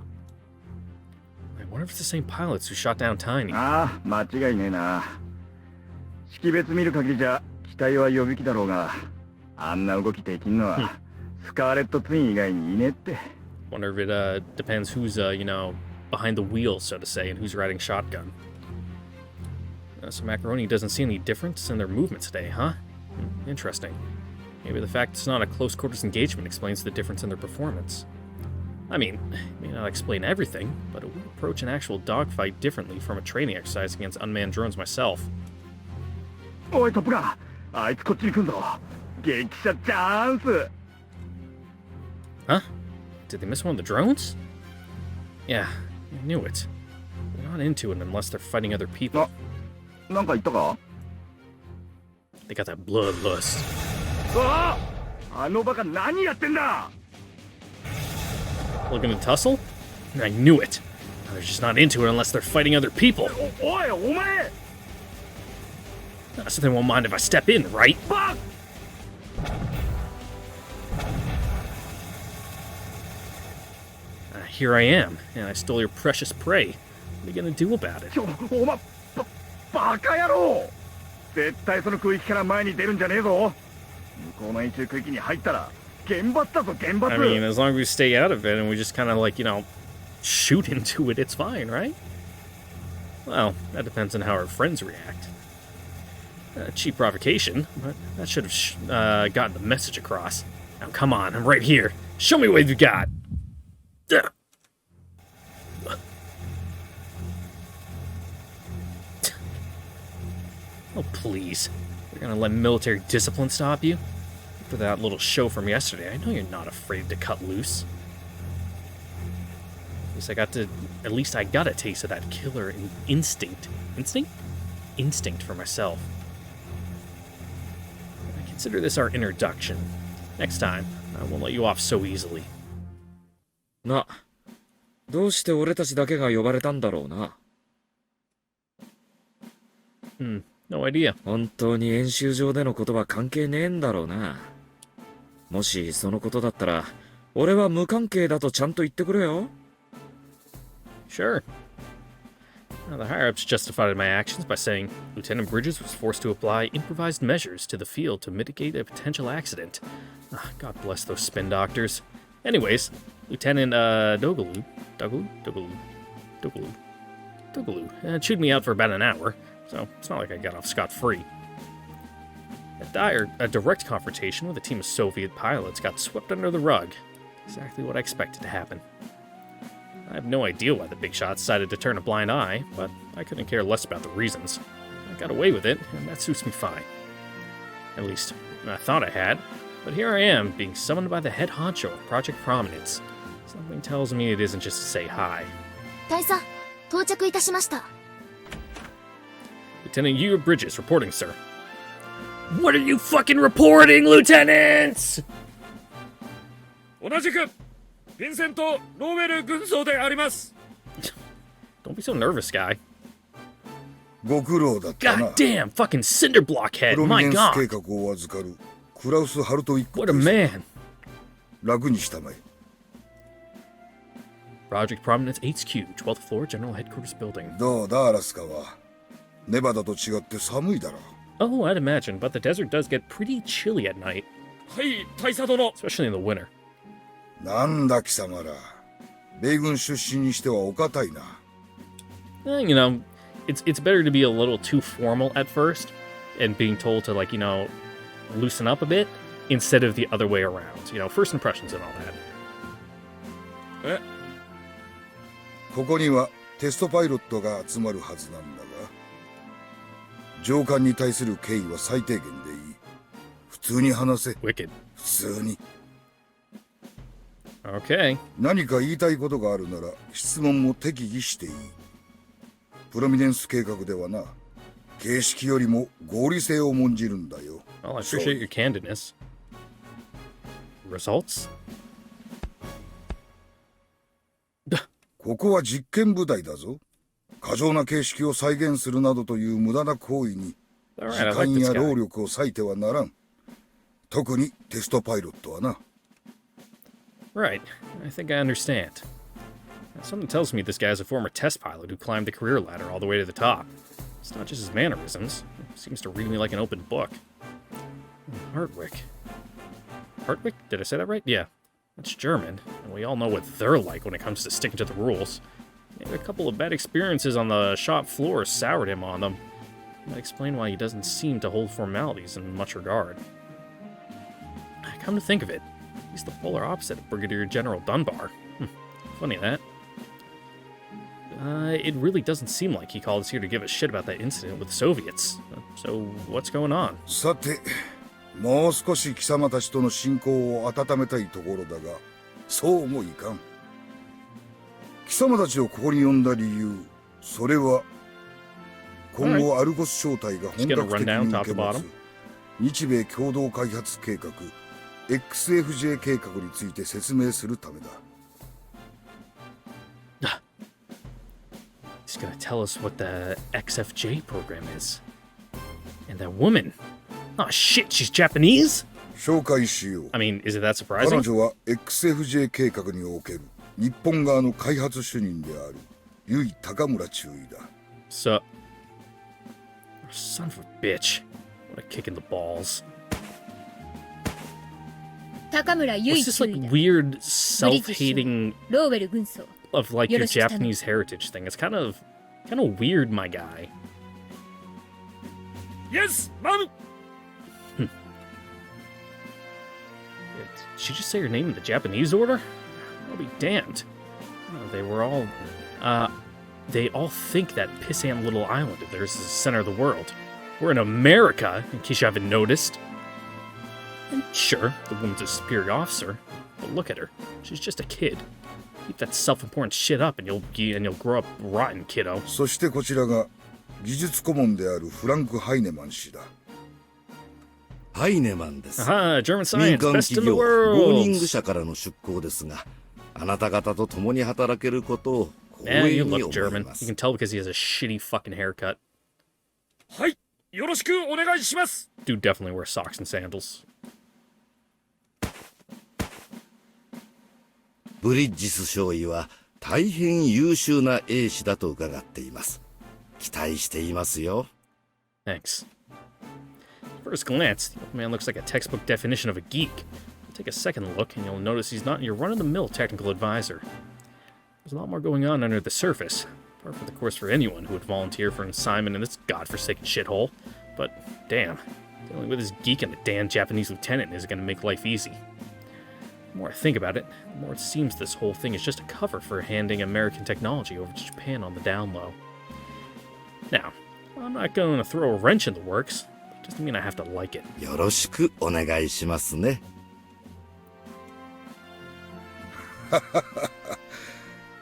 I wonder if it's the same pilots who shot down Tiny. ああ、間違いねえな。識別見る限りじゃ機体は予備機だろうが、あんな動きできんのはスカーレットツイン以外にいねえって。 Wonder if it depends who's behind the wheel, so to say, and who's riding shotgun. So Macaroni doesn't see any difference in their movements today, huh? Interesting. Maybe the fact it's not a close quarters engagement explains the difference in their performance. I mean, it may not explain everything, but it would approach an actual dogfight differently from a training exercise against unmanned drones myself. おいトップガン、あいつこっちに来んぞ。激写チャンス。 Huh? Did they miss one of the drones? Yeah, I knew it. They're not into it unless they're fighting other people. なんか言ったか？ They got that bloodlust. ああ、あのバカ何やってんだ。 Looking to tussle? I knew it. They're just not into it unless they're fighting other people. おい、お前。 So they won't mind if I step in, right? Here I am, and I stole your precious prey. What are you gonna do about it? お前、バカ野郎。絶対その区域から前に出るんじゃねえぞ。向こうの演習区域に入ったら厳罰だぞ、厳罰。 I mean, as long as we stay out of it and we just kind of shoot into it, it's fine, right? Well, that depends on how our friends react. Cheap provocation, but that should have gotten the message across. Now, come on, I'm right here. Show me what you got. Ugh. Oh, please. You're gonna let military discipline stop you? After that little show from yesterday, I know you're not afraid to cut loose. At least I got a taste of that killer instinct. Instinct for myself. I consider this our introduction. Next time, I won't let you off so easily. な、どうして俺たちだけが呼ばれたんだろうな。No idea. 本当に演習場でのことは関係ねえんだろうな。もしそのことだったら、俺は無関係だとちゃんと言ってくれよ。Sure. Now, the higher-ups justified my actions by saying Lieutenant Bridges was forced to apply improvised measures to the field to mitigate a potential accident. God bless those spin doctors. Anyways, Lieutenant Dogaloo chewed me out for about an hour, so it's not like I got off scot-free. A direct confrontation with a team of Soviet pilots got swept under the rug. Exactly what I expected to happen. I have no idea why the big shots decided to turn a blind eye, but I couldn't care less about the reasons. I got away with it, and that suits me fine. At least, I thought I had, but here I am, being summoned by the head honcho of Project Prominence. Something tells me it isn't just to say hi. 大佐、到着いたしました。 Lieutenant Yu Bridges reporting, sir. What are you fucking reporting, lieutenants? 同じくヴィンセント・ローウェル軍曹であります。 Don't be so nervous, guy. ご苦労だったな。 God damn, fucking cinder block head, プロミ my ネンス god. 計画を預かるクラウス・ハルトウィック What a man. 楽にしたまえ。 Project Prominence HQ, 12th floor, General Headquarters Building. どうだアラスカは。ネバダと違って寒いだろう。 Oh, I'd imagine, but the desert does get pretty chilly at night. はい、大佐殿。 Especially in the winter. なんだ貴様ら。米軍出身にしてはお堅いな。You know, it's better to be a little too formal at first and being told to, like, you know, loosen up a bit instead of the other way around. You know, first impressions and all that. ここにはテストパイロットが集まるはずなんだが、上官に対する敬意は最低限でいい。普通に話せ。Wicked. 普通に。Okay. 何か言いたいことがあるなら質問も適宜していい。プロミネンス計画ではな、形式よりも合理性を重んじるんだよ。Well, I appreciate your candidness. Results? ここは実験部隊だぞ。過剰な形式を再現するなどという無駄な行為に時間や労力を割いてはならん。特にテストパイロットはな。Right. I think I understand. Something tells me this guy is a former test pilot who climbed the career ladder all the way to the top. It's not just his mannerisms. He seems to read me like an open book. Hartwick. Hartwick? Did I say that right? Yeah. That's German, and we all know what they're like when it comes to sticking to the rules. Maybe a couple of bad experiences on the shop floor soured him on them. Might explain why he doesn't seem to hold formalities in much regard. Come to think of it, he's the polar opposite of Brigadier General Dunbar. Funny that. It really doesn't seem like he called us here to give a shit about that incident with the Soviets. So, what's going on? さて、もう少し貴様たちとの親交を温めたいところだが、そうもいかん。貴様たちをここに呼んだ理由、それは今後アルゴス小隊が本格的に受け持つ日米共同開発計画 XFJ 計画について説明するためだ。He's gonna tell us what the XFJ program is. And that woman. Oh shit, she's Japanese? 紹介しよう。I mean, is it that surprising? 彼女は XFJ 計画における日本側の開発主任である由井高村中尉だ。So, son of a bitch. What a kick in the balls. What's this like weird self-hating of like your Japanese heritage thing? It's kind of weird, my guy. Yes, Mom. Did she just say her name in the Japanese order? I'll be damned. Oh, they all think that pissant little island of theirs is the center of the world. We're in America, in case you haven't noticed. And sure, the woman's a superior officer, but look at her. She's just a kid. Keep that self-important shit up and you'll grow up rotten, kiddo. そしてこちらが技術顧問であるフランク・ハイネマン氏だ。ハイネマンです。Aha, German 民 science, 間 best 企 in the 業ボーニン world. グ社からの出向ですが、あなた方と共に働けることを Yeah, 光 you 栄に look 思い German. ま You す。 can tell because he has a shitty fucking haircut. はい、よろしくお願いします。 Dude definitely wears socks and sandals. ブリッジス少尉は大変優秀な英士だと伺っています。期待していますよ。Thanks. At first glance, the old man looks like a textbook definition of a geek. Take a second look, and you'll notice he's not your run-of-the-mill technical advisor. There's a lot more going on under the surface, par for the course for anyone who would volunteer for an assignment in this godforsaken shithole. But, damn, dealing with this geek and a damn Japanese lieutenant isn't going to make life easy. The more I think about it, the more it seems this whole thing is just a cover for handing American technology over to Japan on the down low. Now, I'm not going to throw a wrench in the works. That doesn't mean I have to like it. よろしくお願いしますね。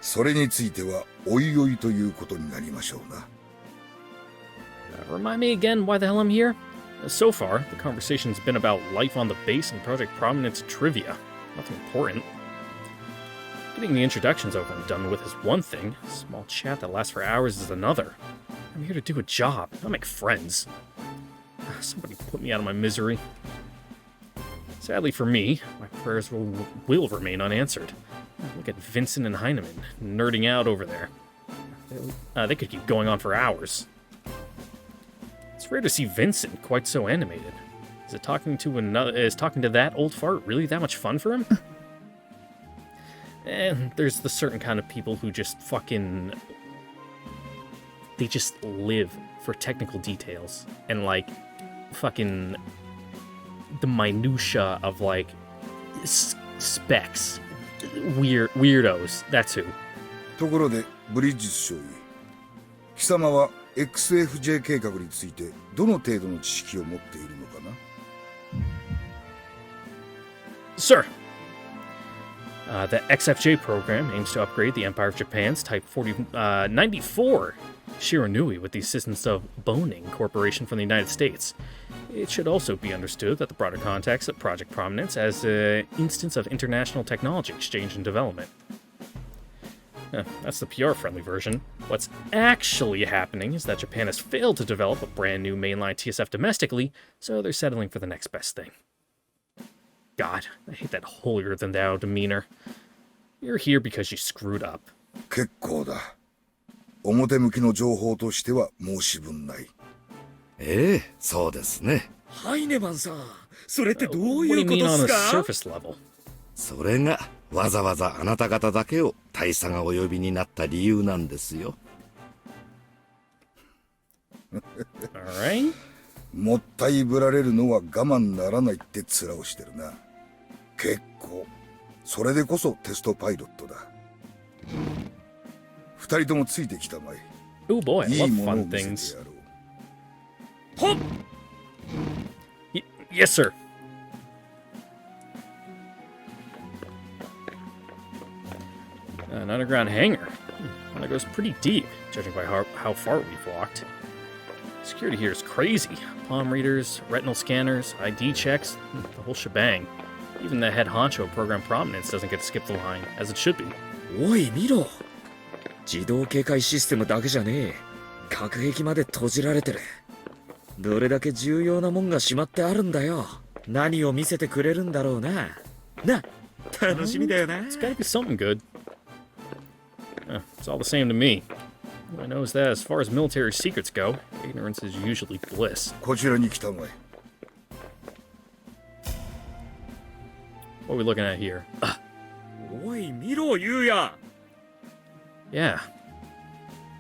それについてはおいおいということになりましょうな。Remind me again why the hell I'm here? So far, the conversation's been about life on the base and Project Prominence trivia. Nothing important. Getting the introductions over and done with is one thing. Small chat that lasts for hours is another. I'm here to do a job, not make friends. Somebody put me out of my misery. Sadly for me, my prayers will remain unanswered. Look at Vincent and Heinemann, nerding out over there. They could keep going on for hours. It's rare to see Vincent quite so animated. Is talking to that old fart really that much fun for him? And there's the certain kind of people who just fucking... They just live for technical details. And, like, fucking... the minutia of, like, specs. Weirdos. That's who. ところで、ブリッジス少尉。貴様は XFJ 計画についてどの程度の知識を持っているのかな Sir, the XFJ program aims to upgrade the Empire of Japan's Type 94 Shiranui with the assistance of Boning Corporation from the United States. It should also be understood that the broader context of Project Prominence as an instance of international technology exchange and development. That's the PR-friendly version. What's actually happening is that Japan has failed to develop a brand new mainline TSF domestically, so they're settling for the next best thing. God, I hate that holier-than-thou demeanor. You're here because you screwed up. 結構だ。表向きの情報としては申し分ない。ええ、そうですね。ハイネマンさん、それってどう What do い you うこ mean と on っ a すか？ surface level? それがわざわざあなた方だけを大佐がお呼びになった理由なんですよ。Alright. もったいぶられるのは我慢ならないって面をしてるな。結構。それでこそテストパイロットだ。二人ともついてきたまえ。 Oh boy, I いい love ものを fun 見せ things. てやろう。 Hop! Yes, sir. An underground hangar. One that goes pretty deep, judging by how far we've walked. Security here is crazy. Palm readers, retinal scanners, ID checks, the whole shebang. Even the head honcho of Program Prominence doesn't get to skip the line, as it should be. おい見ろ、自動警戒システムだけじゃねえ、隔壁まで閉じられてる。どれだけ重要なもんがしまってあるんだよ。何を見せてくれるんだろうな。な、楽しみだよな。 It's gotta be something good. It's all the same to me. All I know is that as far as military secrets go, ignorance is usually bliss. こちらに来たまえ。What are we looking at here? おい見ろユウヤ。 Yeah.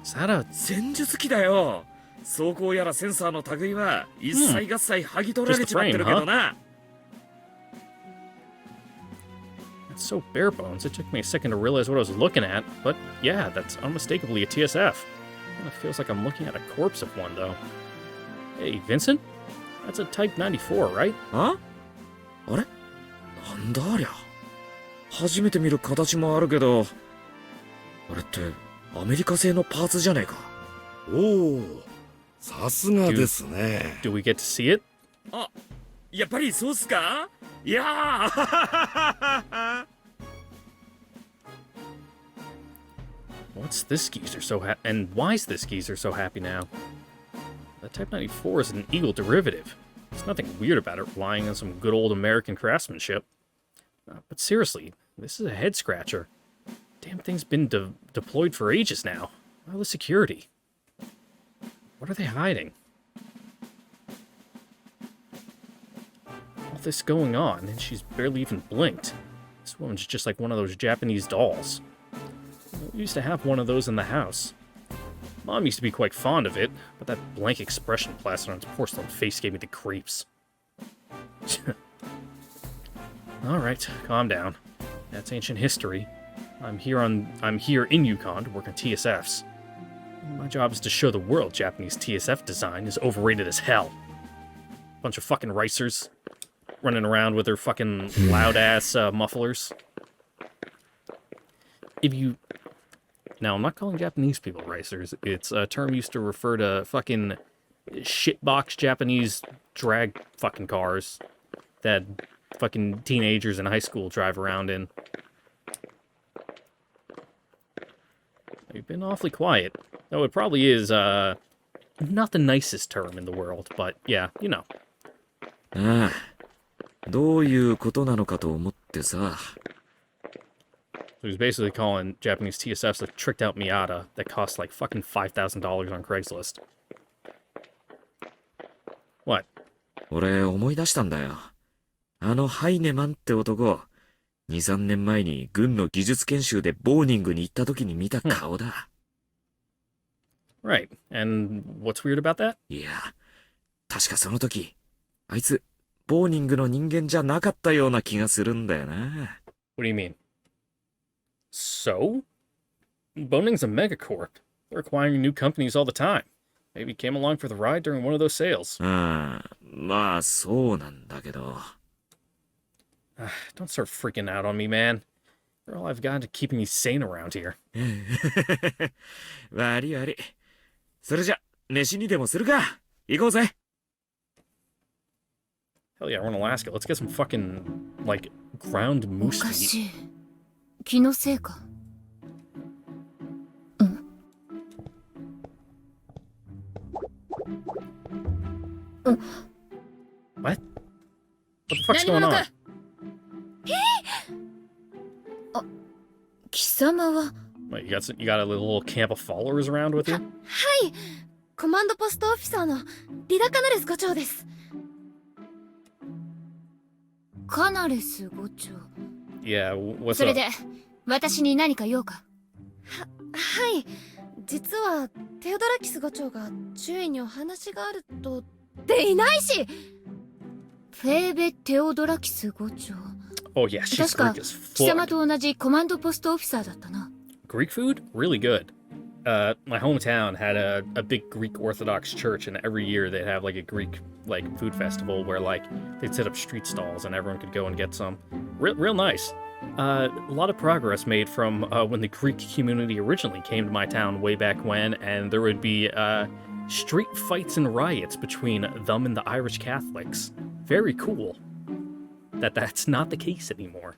Is that a... 戦術機だよ。装甲やらセンサーの類は一切合切剥ぎ取られちまってるけどな。It's so bare bones, it took me a second to realize what I was looking at, but yeah, that's unmistakably a TSF. It feels like I'm looking at a corpse of one, though. Hey, Vincent? That's a Type 94, right? あ？あれ？なんだありゃ。初めて見る形もあるけど、あれってアメリカ製のパーツじゃねえか。おお、さすがですね。Do we get to see it? あ、やっぱりそうっすか？いやーWhat's this geezer so happy? And why is this geezer so happy now? The Type 94 is an Eagle derivative. There's nothing weird about it relying on some good old American craftsmanship. But seriously, this is a head scratcher. Damn thing's been deployed for ages now. All the security. What are they hiding? All this going on, and she's barely even blinked. This woman's just like one of those Japanese dolls. We used to have one of those in the house. Mom used to be quite fond of it, but that blank expression plastered on its porcelain face gave me the creeps. Alright, calm down. That's ancient history. I'm here in Yukon to work on TSFs. My job is to show the world Japanese TSF design is overrated as hell. Bunch of fucking ricers running around with their fucking loud-ass mufflers. Now, I'm not calling Japanese people ricers. It's a term used to refer to fucking shitbox Japanese drag fucking cars that fucking teenagers in high school drive around in. You've been awfully quiet. Though it probably is, not the nicest term in the world, but yeah, you know. ああ、どういうことなのかと思ってさ。So he's basically calling Japanese TSFs a tricked out Miata that costs like fucking $5,000 on Craigslist. What? 俺思い出したんだよ。あのハイネマンって男、2、3年前に軍の技術研修でボーニングに行った時に見た顔だ。Right. And what's weird about that? いや、確かその時、あいつ、ボーニングの人間じゃなかったような気がするんだよな。What do you mean? So? Boning's a megacorp. They're acquiring new companies all the time. Maybe he came along for the ride during one of those sales. まあそうなんだけど。Don't start freaking out on me, man. You're all I've got to keeping me sane around here. 悪い悪い。それじゃ、飯にでもするか。行こうぜ。Hell yeah, we're in Alaska. Let's get some fucking, like, ground お moose か meat. しい。気のせいか。What? What the fuck's going on? 貴様は What, you got a little camp of followers around with you? はい、コマンドポストオフィサーのリダ・カナレス伍長です。カナレス伍長。Yeah, what's それ up? で、私に何か用か。はい、実はテオドラキス伍長が周囲にお話があると。でいないし。フェーベ・テオドラキス伍長。Oh yeah, she's 確か Greek as 貴様 fuck. と同じコマンドポストオフィサーだったな。Greek food? Really good. My hometown had a big Greek Orthodox church, and every year they'd have like a Greek like food festival where like they'd set up street stalls and everyone could go and get some. Real nice. A lot of progress made from when the Greek community originally came to my town way back when, and there would be street fights and riots between them and the Irish Catholics. Very cool. That's not the case anymore.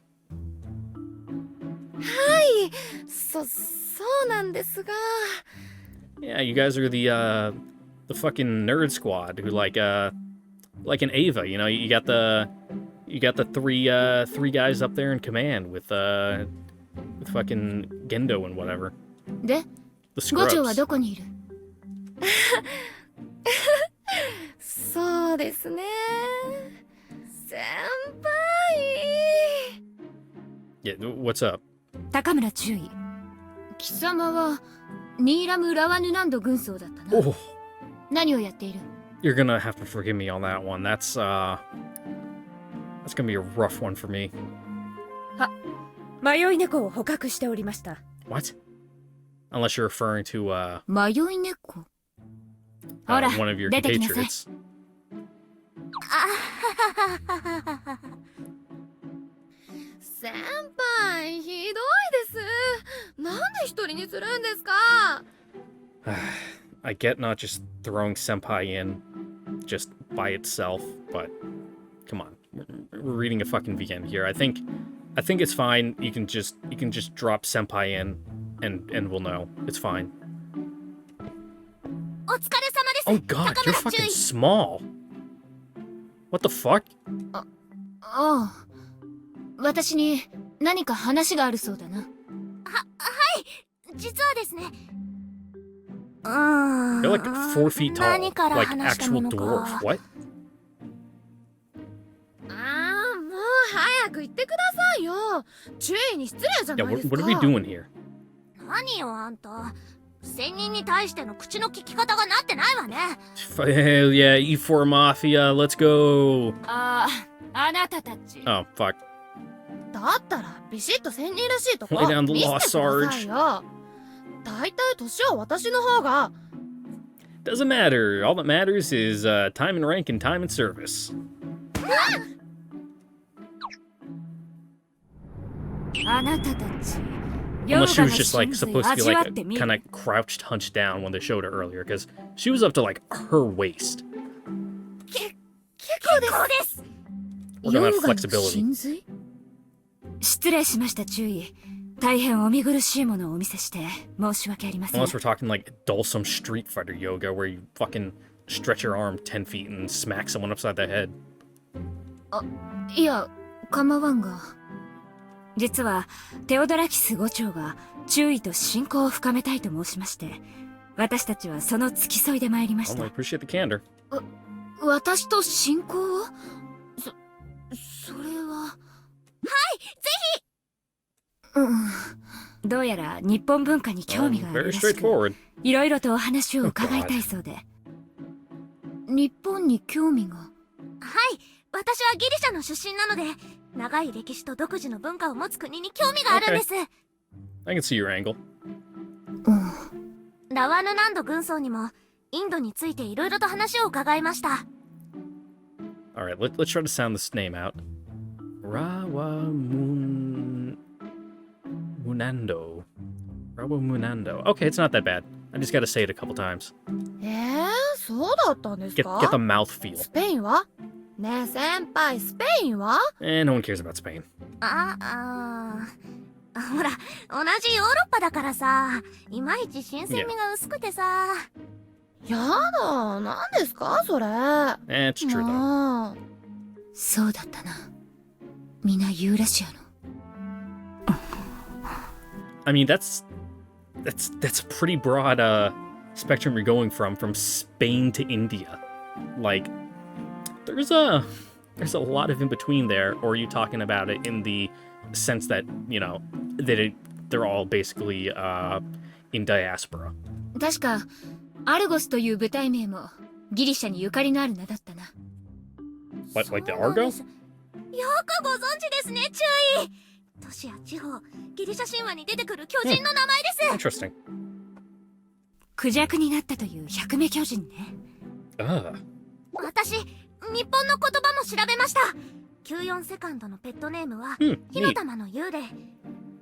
はい、そうなんですが。Yeah, you guys are the fucking nerd squad who like an Ava, you know, you got the three guys up there in command with fucking Gendo and whatever. で、 The 伍長は scrubs. どこにいる？そうですね。先輩。Yeah, what's up? 高村注意。貴様はニーラム・ラワヌナンド軍曹だったな。Oh, 何をやっている？ you're gonna have to forgive me on that one. That's gonna be a rough one for me. 迷い猫を捕獲しておりました。 What? Unless you're referring to 迷い猫。ほら、 one of your 出てきなさい。 compatriots. 先輩、ひどいです。なんで一人にするんですか？ I get not just throwing senpai in just by itself, but come on, we're reading a fucking VN here. I think it's fine. You can just drop senpai in, and we'll know it's fine. お疲れ様です。 Oh God, you're fucking small. What the fuck? ああ、私に何か話があるそうだな。はい、実はですね。You're like 4 feet tall, 何から like 話した actual もの dwarf. か。 What? もう早く言ってくださいよ。注意に失礼じゃ Yeah, ないですか。 what are we doing here? 何よあんた。仙人に対しての口の利き方がなってないわね。 Hell yeah, E4 Mafia, let's go. あなたたち。Oh fuck. だったらビシッと仙人らしいとこ Lay down the 見せ law, てください Sarge. よ。だいたい年は私の方が。 Doesn't matter. All that matters is time and rank and time and service. あなたたち。 Unless she was just like supposed to be like kind of crouched, hunched down when they showed her earlier, because she was up to like her waist. 結構です。 We're gonna have flexibility. 失礼しました注意。大変お見苦しいものをお見せして申し訳ありません。 Unless we're talking like dulsome Street Fighter yoga where you fucking stretch your arm 10 feet and smack someone upside the head. いや、構わんが。実はテオドラキス伍長が注意と親交を深めたいと申しまして、私たちはその付き添いで参りまし Well, I た。 appreciate the candor. 私と親交を？それは。はい、ぜひ。どうやら日本文化に興味があるらしく、いろいろとお話を伺いたいそうで。日本に興味が？はい、私はギリシャの出身なので、長い歴史と独自の文化を持つ国に興味があるんです。I can see your angle. ラワヌナンド軍曹にもインドについていろいろと話を伺いました。Alright, let's try to sound this name out. Rawamunando. Rawamunando. Okay, it's not that bad. I just gotta say it a couple times. そうだったんですか？ Get the mouth feel. スペインは？ねえ先輩、スペインは？ No one cares about Spain. ほら、同じヨーロッパだからさ、いまいち新鮮味が薄くてさ。やだ、何ですかそれ。It's true though. そうだったな。みなユーラシアの。I mean, that's a pretty broad spectrum you're going from Spain to India. Like, there's a lot of in between there, or are you talking about it in the sense that, you know, that they're all basically in diaspora? 確かアルゴスという部隊名もギリシャにゆかりのある名だったな。What, like the Argo? よくご存知ですね、注意。都市や地方、ギリシャ神話に出てくる巨人の名前です。Interesting. クジャクになったという百目巨人ね。私、日本の言葉も調べました。94セカンドのペットネームは、火の玉の幽霊。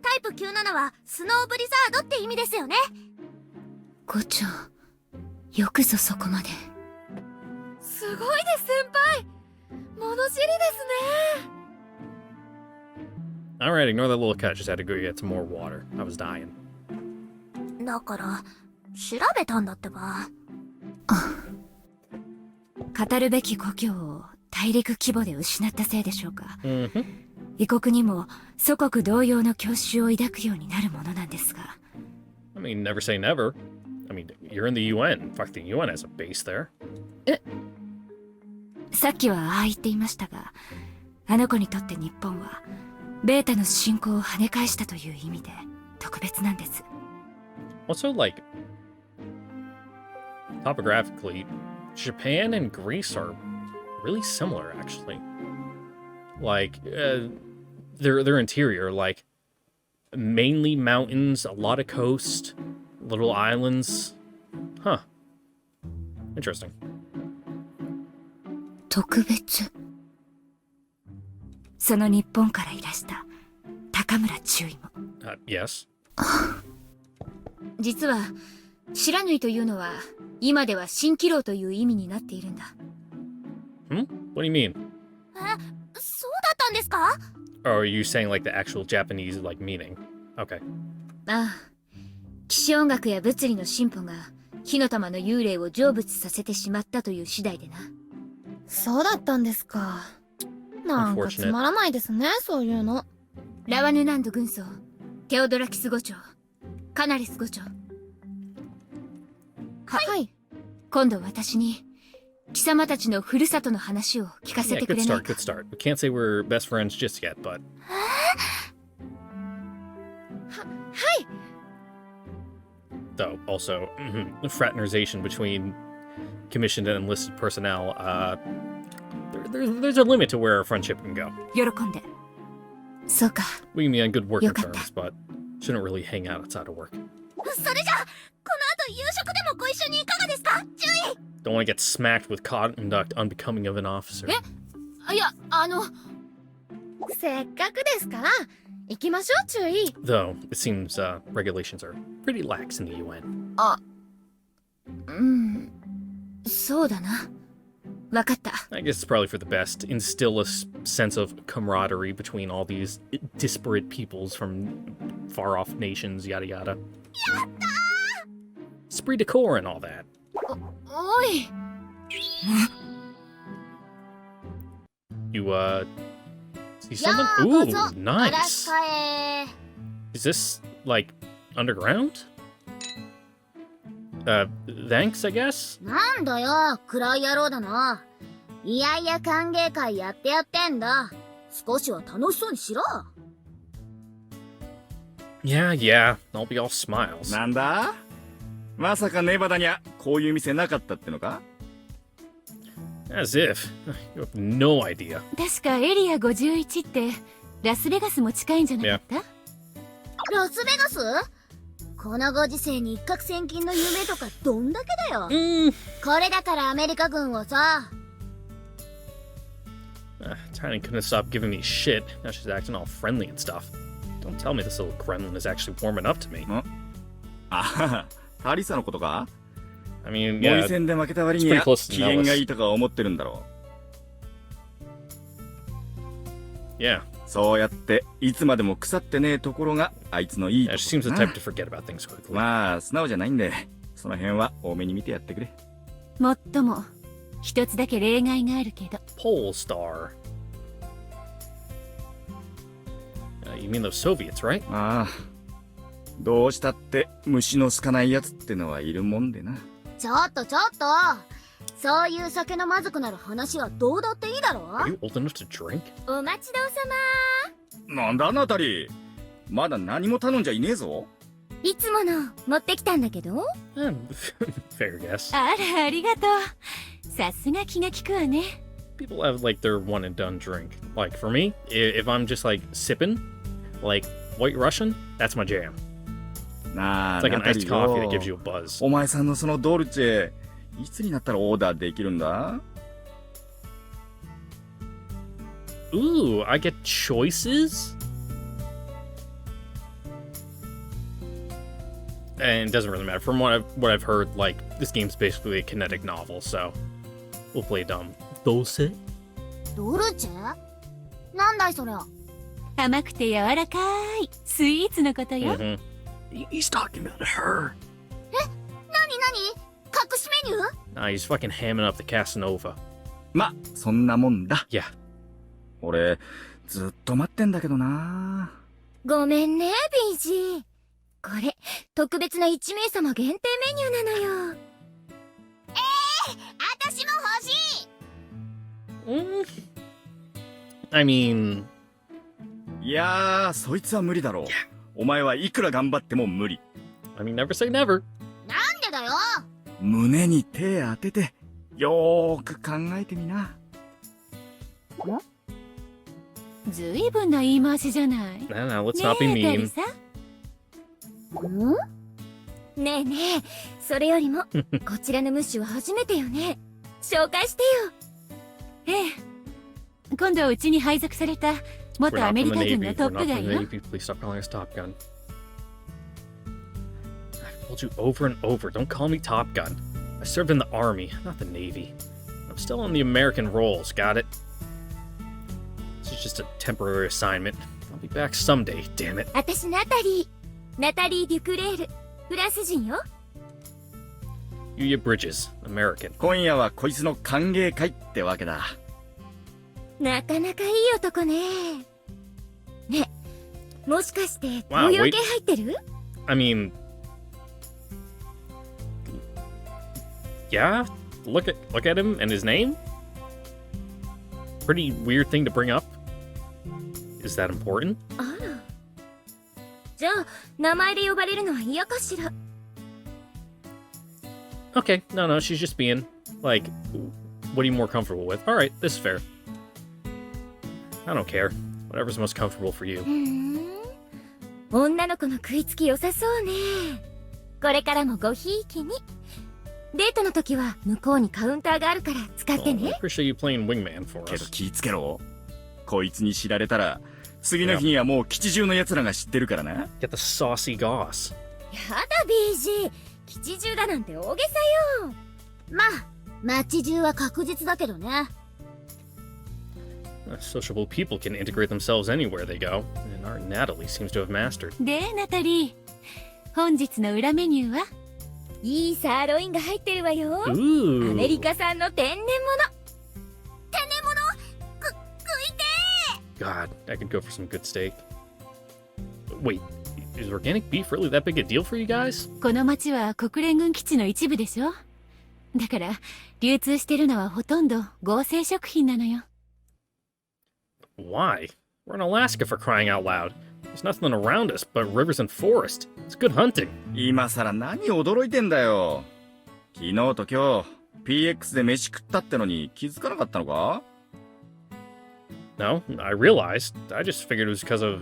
タイプ97はスノーブリザードって意味ですよね。伍長、よくぞそこまで。すごいです先輩。物知りですね。Alright, ignore that little cut. Just had to go get some more water. I was dying. だから調べたんだってば。語るべき故郷を大陸規模で失ったせいでしょうか。Mm-hmm. 異国にも祖国同様の郷愁を抱くようになるものなんですが。I mean, never say never. I mean, you're in the UN. Fuck, the UN has a base there. さっきはああ言っていましたが、あの子にとって日本はベータの侵攻を跳ね返したという意味で特別なんです。Also, like, topographically, Japan and Greece are really similar, actually. Like, their interior, like, mainly mountains, a lot of coast, little islands. Huh. Interesting. 特別。その日本からいらした高村中尉も。Yes. 実は不知火というのは今では蜃気楼という意味になっているんだ。What do you mean? そうだったんですか？ Or are you saying like the actual Japanese like meaning? Okay. ああ、気象学や物理の進歩が火の玉の幽霊を成仏させてしまったという次第でな。そうだったんですか。なんかつまらないですね、そういうの。ラワヌナンド軍曹、テオドラキス伍長、カナリス伍長。はい。今度私に貴様たちのふるさとの話を聞かせてくれないか。Good start. We can't say we're best friends just yet, but. はい。 Though also, fraternization between commissioned and enlisted personnel. There's a limit to where our friendship can go. 喜んで。そうか。 We can be on good working terms, but shouldn't really hang out outside of work. それじゃあ、この後夕食でもご一緒にいかがですか、注意。 Don't want to get smacked with conduct unbecoming of an officer. いや、せっかくですから行きましょう、注意。 Though it seems regulations are pretty lax in the UN. そうだな。わかった。 I guess it's probably for the best. Instill a sense of camaraderie between all these disparate peoples from far-off nations, yada yada. やったー! Esprit de corps and all that. おい。You see something? Ooh, nice. Is this like underground? Thanks, I guess. なんだよ、暗い野郎だな。いやいや歓迎会やってやってんだ。少しは楽しそうにしろ。Yeah, yeah, I'll be all smiles. なんだ？まさかネバダにはこういう店なかったってのか？ As if. You have no idea. 確かエリア51ってラスベガスも近いんじゃなかった？ラスベガス？このご時世に一攫千金の夢とかどんだけだよ。これだからアメリカ軍をさ。Tiny couldn't stop giving me shit. Now she's acting all friendly and stuff. Don't tell me this little gremlin is actually warming up to me. あはは、タリサのことか？ I mean, モ yeah, リ戦で負けた割 it's に pretty は close to 機嫌がい Nellis. いとか思ってるんだろ Yeah. う。そうやっていつまでも腐ってねえところがあいつのいい Yeah, と she こ seems ろ the だ type to forget about things quickly. まあ素直じゃないんで、その辺は多めに見てやってくれ。もっとも一つだけ例外があるけど。Polestar. You mean those Soviets, right? ああ、どうしたって虫の好かないやつってのはいるもんでな。ちょっとちょっと。そういう酒のまずくなる話はどうだっていいだろ。 Are you old enough to drink? お待ちどうさなんだナタリー、まだ何も頼んじゃいねえぞ。ま。いつもの持ってきたんだけど。Fair guess. あら、ありがとう。さすが気が利くわね。People have like their one and done drink. Like for me, if I'm just like sipping, like White Russian, that's my jam. なあ、 It's like an ナタリ iced ー coffee よ that gives you a buzz. お前さんのそのドルチェ、いつになったらオーダーできるんだ？ Ooh, I get choices? And it doesn't really matter. From what I've heard, like, this game's basically a kinetic novel, so we'll play dumb. Dose? ドルチェ？なんだいそれ。甘くて柔らかいスイーツのことよ。Mm-hmm. He's talking about her. なになに？隠しメニュー？ Nah, he's fucking hamming up the Casanova. ま、そんなもんだ。Yeah. 俺、ずっと待ってんだけどな。ごめんね、ビージー。これ、特別な1名様限定メニューなのよ。私も欲しい。I mean... いやー、そいつは無理だろう。お前はいくら頑張っても無理。I mean, never say never. なんでだよ。胸に手当てて、よーく考えてみな。ずいぶんな言い回しじゃない。ね Nah, let's not be え、ダリ mean. さ。ねえねえ、それよりも、こちらのムッシュは初めてよね。紹介してよ。ええ。今度はうちに配属された We're 元 not アメ from リ the カ軍 Navy. のト We're ップ not ガ from ン the よ。 Navy. Please stop calling us Top Gun. I've told you over and over, don't call me Top Gun. I served in the Army, not the Navy. I'm still on the American rolls, got it? This is just a temporary assignment. I'll be back someday, damn it. 私ナタリー。ナタリー・デュクレール。フランス人よ。Yuya Bridges, American. 今夜はこいつの歓迎会ってわけだ。なかなかいい男ね。ね、もしかしてWow, 東洋 wait. 系入ってる？ I mean... Yeah? Look at him and his name? Pretty weird thing to bring up. Is that important? あら。じゃあ、名前で呼ばれるのは嫌かしら。Okay, no, she's just being, like, what are you more comfortable with? Alright, this is fair. I don't care. Whatever's most comfortable for you. 女の子の食いつき良さそうね。これからもごひいきに。デートの時は向こうにカウンターがあるから使って Well, I ね。 appreciate you playing wingman for けど us. 気ぃつけろ。こいつに知られたら、次の日にはもう基地中の奴らが知ってるからな。Get the saucy goss. やだビージー。基地中だなんて大げさよ。まあ、街中は確実だけどね。Sociable people can integrate themselves anywhere they go, and our Natalie seems to have mastered. で、ナタリー。本日の裏メニューは？いいサーロインが入ってるわよ。 Ooh. アメリカ産の天然物。天然物？食いてー。 God, I could go for some good steak. Wait, is organic beef really that big a deal for you guys? この町は国連軍基地の一部でしょ。だから流通してるのはほとんど合成食品なのよ。 Why? We're in Alaska for crying out loud. There's nothing around us but rivers and forest. It's good hunting. 今さら何驚いてんだよ。昨日と今日 PX で飯食ったってのに気づかなかったのか？ No, I realized. I just figured it was because of,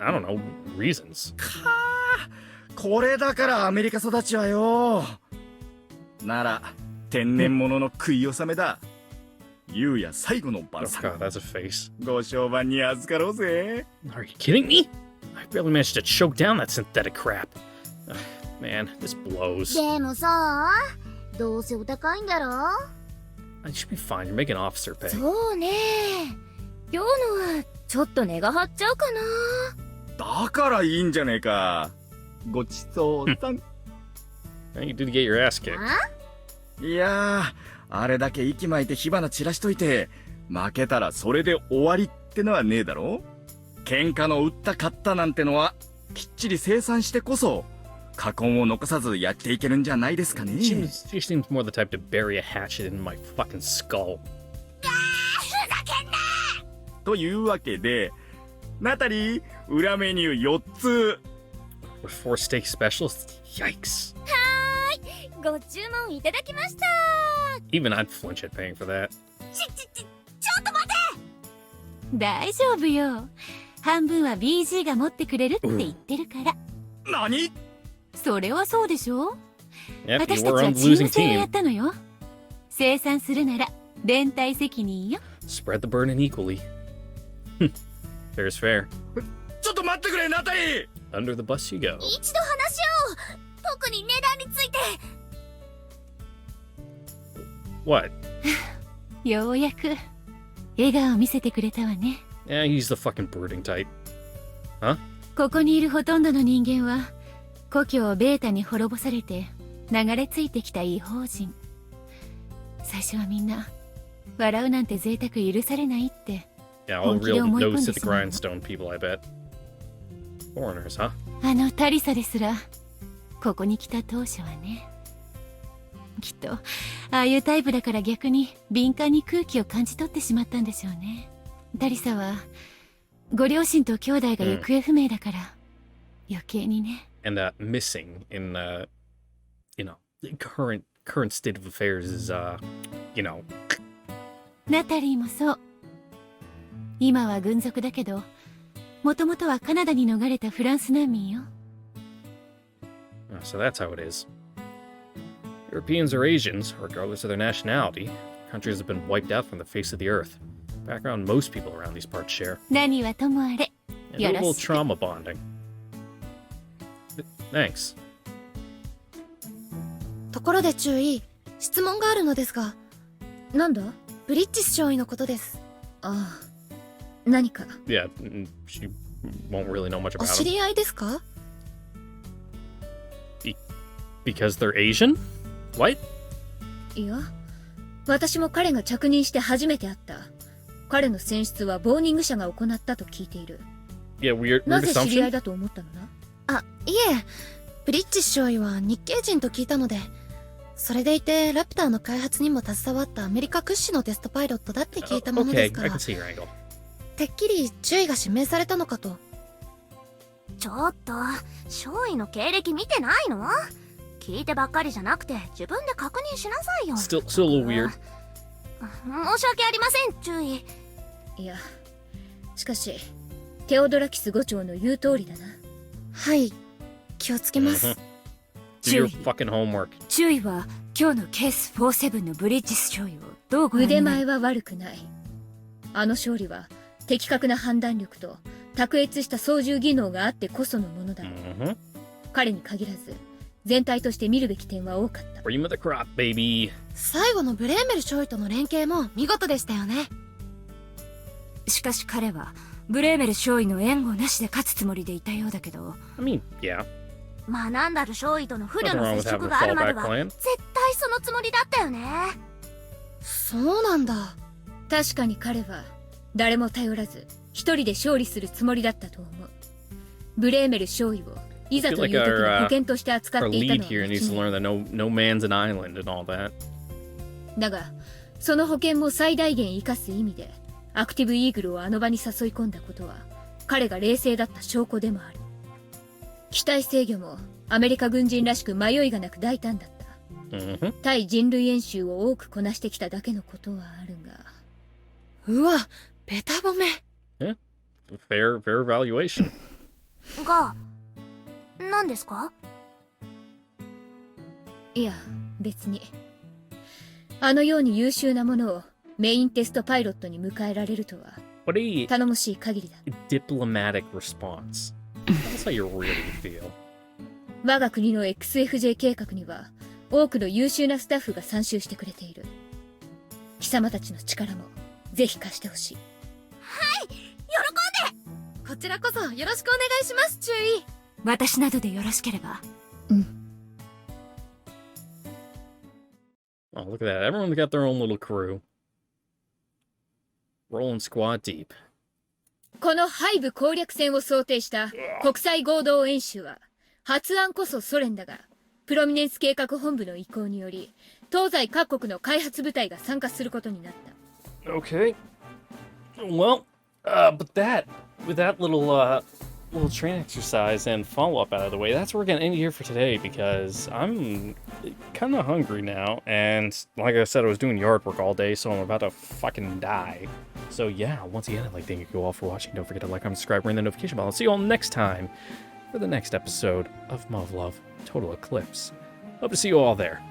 I don't know, reasons. これだからアメリカ育ちはよ。なら天然物の食い納めだ。ゆうや最後の晩 Oh 餐。 god, that's a face. ご商売に預かろうぜ。 Are you kidding me? I barely managed to choke down that synthetic crap. Ugh, man, this blows. でもさ、どうせお高いんだろ？ I should be fine. You're making officer pay. そうね。今日のはちょっと値が張っちゃうかな。だからいいんじゃねえか。ごちそうさん。You did get your ass kicked. いやー、あれだけ息巻いて火花散らしといて、負けたらそれで終わりってのはねえだろ？喧嘩の売った買ったなんてのは、きっちり生産してこそ、禍根を残さずやっていけるんじゃないですかね。She seems more the type to bury a hatchet in my fucking skull. というわけで、ナタリー、裏メニュー4つ。With 4 steak specials? Yikes. ご注文いただきました。 Even I'd flinch at paying for that. ちょっと待て。大丈夫よ。半分は BG が持ってくれるって言ってるから。何？それはそうでしょ。 Yep, 私 you たち were は on チー the ム losing 戦をや team. ったのよ。生産するなら連帯責任よ。 Spread the burden equally. Fair's fair. ちょっと待ってくれ、ナタリー！ Under the bus you go. 一度話し合おう。特に値段について。What? ようやく笑顔見せてくれたわね。 Yeah, he's the fucking brooding type. Huh? ここにいるほとんどの人間は故郷をベータに滅ぼされて流れ着いてきた異邦人。最初はみんな笑うなんて贅沢許されないって Yeah, all 本気で real 思い込ん nose で to the しまうの。 grindstone people, I bet. Foreigners, huh? あのタリサですらここに来た当初はね。きっとああいうタイプだから逆に敏感に空気を感じ取ってしまったんでしょうね。タリサはご両親と兄弟が行方不明だから、余計にね。 And missing in you know, the current state of affairs is you know. ナタリーもそう。今は軍属だけど、もともとはカナダに逃れたフランス難民よ。So that's how it is. Europeans or Asians, regardless of their nationality, countries have been wiped out from the face of the earth. Background most people around these parts share. 何はともあれ、 And よ a ろ little しく。 trauma bonding. Thanks. ところで注意。質問があるのですが。なんだ？ブリッジス少尉のことです。ああ。何か。Yeah, she won't really know much お about 知 them. り合いですか？ Because they're Asian? What? いや、私も彼が着任して初めて会った。彼の選出はボーニング社が行ったと聞いている。Yeah, weird なぜ知り合い assumption. だと思ったのな？あ、いえ。ブリッジ少尉は日系人と聞いたので。それでいて、ラプターの開発にも携わったアメリカ屈指のテストパイロットだって聞いたもので Okay, すか I ら。 can see your angle. てっきり注意が指名されたのかと。ちょっと、少尉の経歴見てないの？聞いてばっかりじゃなくて自分で確認しなさいよ。 Still a little weird. 申し訳ありません、注意。いや、しかし、テオドラキス5長の言う通りだな。はい、気をつけます。 Do your fucking homework. 注意は今日のケース47のブリッジス少尉をどうご覧になる？腕前は悪くない。あの勝利は的確な判断力と卓越した操縦技能があってこそのものだ。Mm-hmm. 彼に限らず全体として見るべき点は多かった。Cream of the crop, baby. 最後のブレーメル少尉との連携も見事でしたよね。しかし彼はブレーメル少尉の援護なしで勝つつもりでいたようだけど。 I mean, yeah. マナンダル少尉との不慮 Nothing の wrong 接 with 触 having a があるまで fallback は plan. 絶対そのつもりだったよね。そうなんだ。確かに彼は誰も頼らず一人で勝利するつもりだったと思う。ブレーメル少尉をいざという時の保険として扱っ Our ていた lead のは here 間違 needs to いない。 learn that no man's an island and all that. だがその保険も最大限生かす意味でアクティブイーグルをあの場に誘い込んだことは彼が冷静だった証拠でもある。機体制御もアメリカ軍人らしく迷いがなく大胆だった。対人類演習を多くこなしてきただけのことはあるが。うわ、ベタ褒め。fair evaluation. が、何ですか？いや、別に。あのように優秀なものをメインテストパイロットに迎えられるとは What a 頼もしい限りだ。 diplomatic response. That's how you really feel. 我が国の XFJ 計画には多くの優秀なスタッフが参集してくれている。貴様たちの力もぜひ貸してほしい。はい、喜んで。こちらこそよろしくお願いします、注意。私などでよろしければ。Oh, look at that. Everyone's got their own little crew. Rolling squad deep. この背部攻略戦を想定した国際合同演習は発案こそソ連だがプロミネンス計画本部の意向により東西各国の開発部隊が参加することになった。 Okay. Well, with that little train exercise and follow-up out of the way, that's where we're gonna end here for today because I'm kind of hungry now, and like I said, I was doing yard work all day, so I'm about to fucking die. So yeah, once again, I'd like to thank you all for watching. Don't forget to like, comment, subscribe, ring the notification bell. I'll see you all next time for the next episode of MUV LUV Total Eclipse. Hope to see you all there.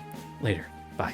Later. Bye.